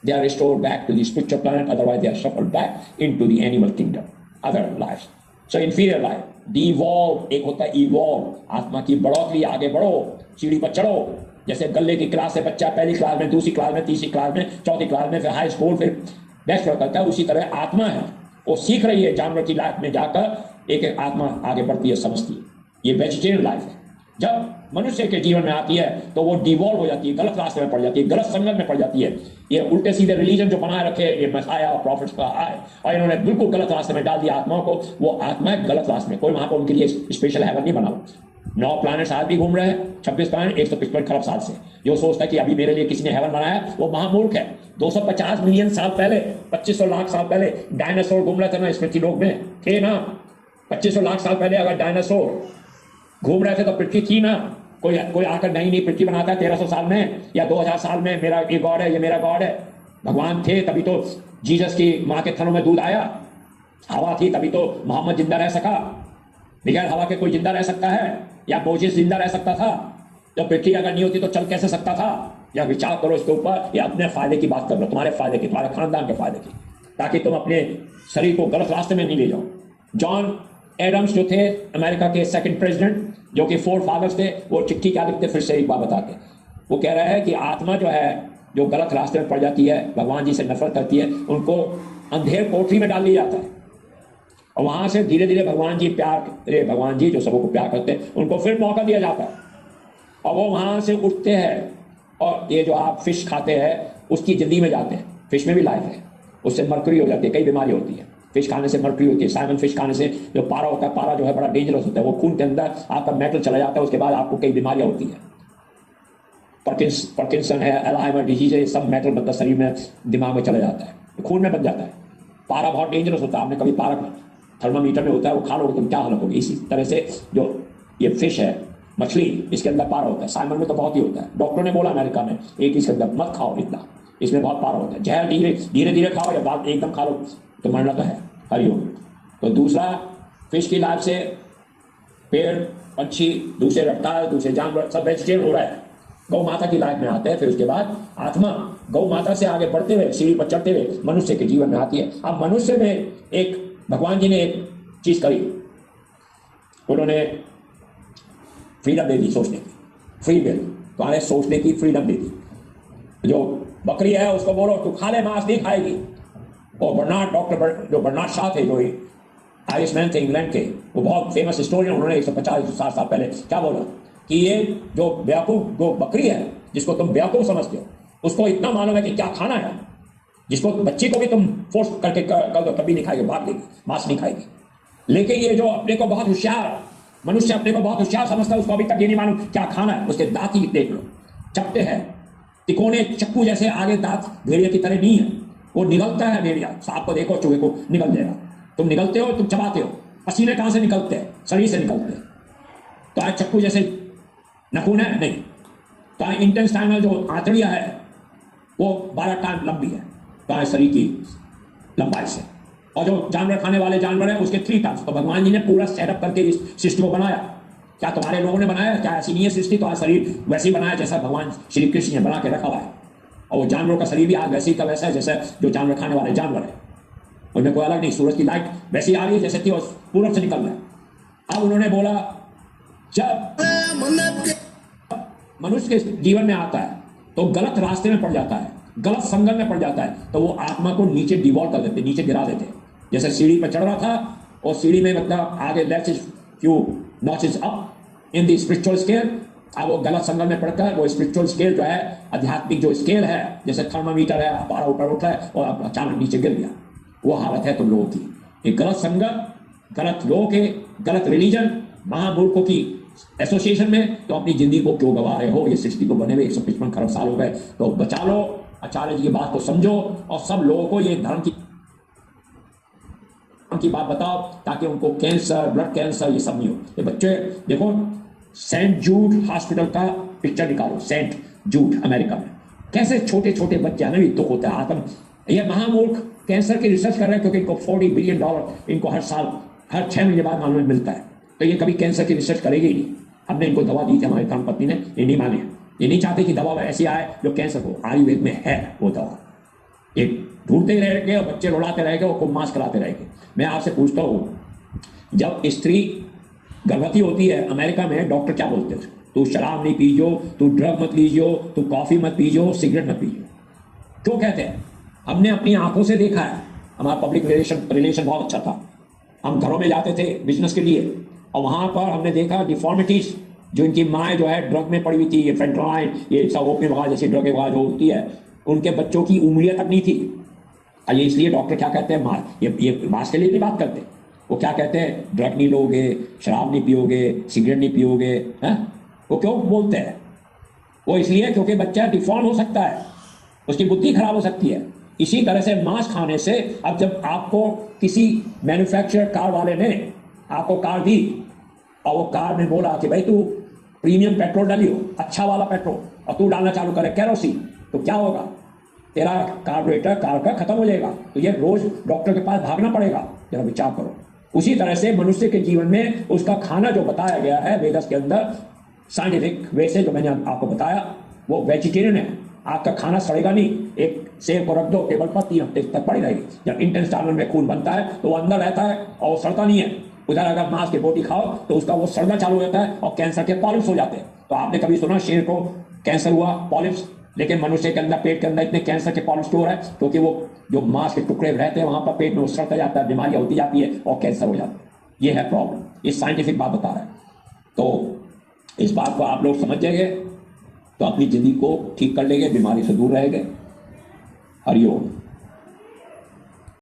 Speaker 1: they are restored back to the spiritual planet, otherwise they are shuffled back into the animal kingdom, other lives. So inferior life, devolve, एक होता है evolve, आत्मा की बढ़ोतरी, आगे बढ़ो, सीढ़ी पर चढ़ो, जैसे गले की क्लास से बच्चा पहली क्लास में, दूसरी क्लास में, तीसरी क्लास में, चौथी क्लास में, फिर हाई स्कूल, फिर नेक्स्ट करता है, उसी तरह आत्मा है, वो सीख रही है जानवर की लाइफ में जाकर, एक एक आत्मा आगे बढ़ती है, समझती है। ये वेजिटेरियन लाइफ है। जब मनुष्य के जीवन में आती है तो वो डिवॉल्व हो जाती है, गलत रास्ते में पड़ जाती है, गलत संगत में पड़ जाती है। ये उल्टे सीधे रिलीजन जो बनाए रखे, ये मसाया और प्रॉफिट्स का आए और इन्होंने बिल्कुल गलत रास्ते में डाल दिया आत्माओं को। वो आत्मा है गलत रास्ते में, कोई वहां पर उनके लिए स्पेशल हेवन नहीं बना। 9 प्लैनेट्स आज भी घूम रहे हैं, 26 प्लैनेट 155 खरब साल से। जो सोचता है कि अभी मेरे लिए किसी ने हेवन बनाया, वो महामूर्ख है। 250 मिलियन साल पहले, 2500 लाख साल पहले डायनासोर घूम रहे थे ना स्मृति लोक में, थे ना। 2500 लाख साल पहले अगर डायनासोर घूम रहे थे तो पृथ्वी थी ना। कोई आकर नहीं पृथ्वी बनाता 1300 साल में या 2000 साल में, मेरा ये गॉड है, ये मेरा गॉड है। भगवान थे तभी तो जीसस की माँ के थनों में दूध आया। हवा थी तभी तो मोहम्मद जिंदा रह सका। बगैर हवा के कोई जिंदा रह सकता है? या मोजेस जिंदा रह सकता था? जब पृथ्वी अगर नहीं होती तो चल कैसे सकता था? या विचार करो इसके ऊपर, या अपने फायदे की बात कर लो, तुम्हारे फायदे की, तुम्हारे खानदान के फायदे की, ताकि तुम अपने शरीर को गलत रास्ते में नहीं ले जाओ। जॉन एडम्स जो थे अमेरिका के सेकंड प्रेसिडेंट, जो कि 4 फादर्स थे, वो चिट्ठी क्या लिखते फिर से एक बार बता के, वो कह रहा है कि आत्मा जो है जो गलत रास्ते में पड़ जाती है, भगवान जी से नफरत करती है, उनको अंधेर कोठरी में डाल दिया जाता है और वहां से धीरे धीरे भगवान जी जो सबको प्यार करते हैं, उनको फिर मौका दिया जाता है और वो वहां से उठते हैं। और ये जो आप फिश खाते हैं उसकी जिंदगी में जाते हैं। फिश में भी लाइफ है, उससे मरकरी हो जाती है, कई बीमारी होती है। फिश खाने से मर्क्यूरी होती है। साइमन फिश खाने से जो पारा होता है, पारा जो है बड़ा डेंजरस होता है, वो खून के अंदर आपका मेटल चला जाता है, उसके बाद आपको कई बीमारियां होती है। पार्किंसन है, अल्जाइमर डिजीज है, सब मेटल मतलब शरीर में दिमाग में चला जाता है, खून में बन जाता है। पारा बहुत डेंजरस होता है, आपने कभी पारा थर्मामीटर में होता है, वो खा लोगे तुम क्या हालत होगी। इसी तरह से जो ये फिश है, मछली, इसके अंदर पारा होता है। साइमन में तो बहुत ही होता है। डॉक्टर ने बोला अमेरिका में एक इसके अंदर मत खाओ इतना, इसमें बहुत पारा होता है। जहर धीरे धीरे खाओ या बात एकदम खा लो तो मरना तो है। हरिओम। तो दूसरा, फिश की लाइफ से पेड़, पंछी, दूसरे रफ्तार, दूसरे जानवर सब वेजिटेरियन हो रहा है। गौ माता की लाइफ में आते हैं, फिर उसके बाद आत्मा गौ माता से आगे बढ़ते हुए सीढ़ी पर चढ़ते हुए मनुष्य के जीवन में आती है। अब मनुष्य में एक भगवान जी ने एक चीज करी, उन्होंने फ्रीडम दे दी सोचने की, फ्री विल, तो हमें सोचने की फ्रीडम दे दी। जो बकरी है उसको बोलो तू खा ले, मांस नहीं खाएगी। और बर्नार्ड शॉ थे, जो आयरिशमैन थे इंग्लैंड के, वो बहुत फेमस हिस्टोरियन, उन्होंने 150-160 साल पहले क्या बोला कि ये जो बेवकूफ जो बकरी है, जिसको तुम बेवकूफ समझते हो, उसको इतना मालूम है कि क्या खाना है, जिसको बच्ची को भी तुम फोर्स करके कर दो तभी नहीं खाएगी, भाग देगी, मांस नहीं खाएगी। लेकिन ये जो अपने को बहुत होशियार मनुष्य, अपने को बहुत होशियार समझता है, उसको अभी तक ये नहीं मालूम क्या खाना है। उसके दांत ही देख लो, चपटे हैं, तिकोने चक्कू जैसे, आगे दांत भेड़िया की तरह नहीं है, वो निगलता है। भेड़िया सांप को देखो, चूहे को निगल देगा। तुम निगलते हो, तुम चबाते हो। पसीने कहां से निकलते हैं? शरीर से निकलते हैं। तो आज चक्कू जैसे नखून है नहीं, तो आज इंटेस्टाइनल जो आंतड़िया है वो 12 टाइम लंबी है, तो आज शरीर की लंबाई से। और जो जानवर खाने वाले जानवर है उसके 3 टाइम्स। तो भगवान जी ने पूरा सेटअप करके इस सृष्टि को बनाया। क्या तुम्हारे लोगों ने बनाया? क्या ऐसी नहीं है सृष्टि? तो आज शरीर वैसे ही बनाया जैसा भगवान श्री कृष्ण ने बना के रखा हुआ है। और वो जानवरों का शरीर भी आज वैसे ही का वैसा है जैसा जो जानवर खाने वाले जानवर है, उनमें कोई अलग नहीं। सूरज की लाइट वैसी आ रही है जैसे थी और पूरब से निकल रहा है। अब उन्होंने बोला जब मनुष्य के जीवन में आता है तो गलत रास्ते में पड़ जाता है, गलत संगत में पड़ जाता है, तो वो आत्मा को नीचे डिवॉल्व कर देते, नीचे गिरा देते। जैसे सीढ़ी पर चढ़ रहा था और सीढ़ी में मतलब आगे left few notches up in the spiritual scale, अब वो गलत संगत में पड़कर वो स्पिरिचुअल स्केल जो है, आध्यात्मिक जो स्केल है, जैसे थर्मामीटर है, पारा ऊपर उठा है और अचानक नीचे गिर गया। वो हालत है तुम लोगों की। एक गलत संगत, गलत लोग के, गलत रिलीजन, महामूर्खों की एसोसिएशन में तो अपनी जिंदगी को क्यों गवा रहे हो? ये सृष्टि को बने हुए 155 खरब साल हो गए, तो बचा लो। आचार्य जी की बात को समझो और सब लोगों को ये धर्म की बात बताओ, ताकि उनको कैंसर, ब्लड कैंसर ये सब नहीं हो। ये बच्चे देखो, सेंट जूड हॉस्पिटल का पिक्चर निकालो, सेंट झूठ अमेरिका में। कैसे छोटे छोटे बच्चे हैं ना, भी दुख होता है आत्म। ये महामूर्ख कैंसर की रिसर्च कर रहे हैं क्योंकि इनको $40 बिलियन इनको हर साल, हर 6 महीने बाद मालूम मिलता है। तो ये कभी कैंसर की रिसर्च करेगी ही नहीं। हमने इनको दवा दी थी, हमारी धर्मपत्नी ने, ये नहीं माने। ये नहीं चाहते कि दवा ऐसी आए जो कैंसर हो। आयुर्वेद में है वो दवा। एक ढूंढते रहेंगे और बच्चे रुलाते रहेंगे और खूब मास्क कराते रहेंगे। मैं आपसे पूछता हूँ, जब स्त्री गर्भवती होती है अमेरिका में डॉक्टर क्या बोलते हैं? तू शराब नहीं पीजो, तू ड्रग मत लीजियो, तू कॉफी मत पीजो, सिगरेट मत पीजो। क्यों कहते हैं? हमने अपनी आंखों से देखा है। हमारा पब्लिक रिलेशन बहुत अच्छा था। हम घरों में जाते थे बिजनेस के लिए और वहां पर हमने देखा डिफॉर्मिटीज, जो इनकी माएँ जो है ड्रग में पड़ी हुई थी, ये फेंटानाइल, ये सब ओपियम वगैरह जैसी ड्रग वगैरह जो होती है, उनके बच्चों की उंगलियां तक नहीं थी। और ये इसलिए डॉक्टर क्या कहते हैं, ये मास्क के लिए नहीं बात करते। वो क्या कहते हैं, ड्रग नहीं लोगे, शराब नहीं पियोगे, सिगरेट नहीं पियोगे, हैं? वो क्यों बोलते हैं? वो इसलिए क्योंकि बच्चा डिफॉर्म हो सकता है, उसकी बुद्धि खराब हो सकती है। इसी तरह से मांस खाने से, अब जब आपको किसी मैन्युफैक्चरर कार वाले ने आपको कार दी और वो कार में बोला कि भाई तू प्रीमियम पेट्रोल डालियो, अच्छा वाला पेट्रोल, और तू डालना चालू करे केरोसिन, तो क्या होगा? तेरा कार्बोरेटर कार का खत्म हो जाएगा। तो ये रोज डॉक्टर के पास भागना पड़ेगा। जरा विचार करो। उसी तरह से मनुष्य के जीवन में उसका खाना जो बताया गया है वेदस के अंदर, साइंटिफिक वे से जो मैंने आपको बताया, वो वेजिटेरियन है। आपका खाना सड़ेगा नहीं। एक सेब को रख दो टेबल पर, 3 हफ्ते तक पड़ी रहेगी। जब इंटेस्टाइनल में खून बनता है तो वो अंदर रहता है और सड़ता नहीं है। उधर अगर मांस की बोटी खाओ तो उसका वो सड़ना चालू हो जाता है और कैंसर के पॉलिप्स हो जाते हैं। तो आपने कभी सुना शेर को कैंसर हुआ, पॉलिप्स? लेकिन मनुष्य के अंदर, पेट के अंदर इतने कैंसर के पॉलिप्स क्यों है? क्योंकि वो जो मांस के टुकड़े रहते हैं वहां पर पेट में सड़ता जाता है, बीमारियां होती जाती है और कैंसर हो जाता है। ये है प्रॉब्लम। ये साइंटिफिक बात बता रहा है। तो इस बात को आप लोग समझ जाएंगे तो अपनी जिंदगी को ठीक कर लेंगे, बीमारी से दूर रहेंगे। हरिओम।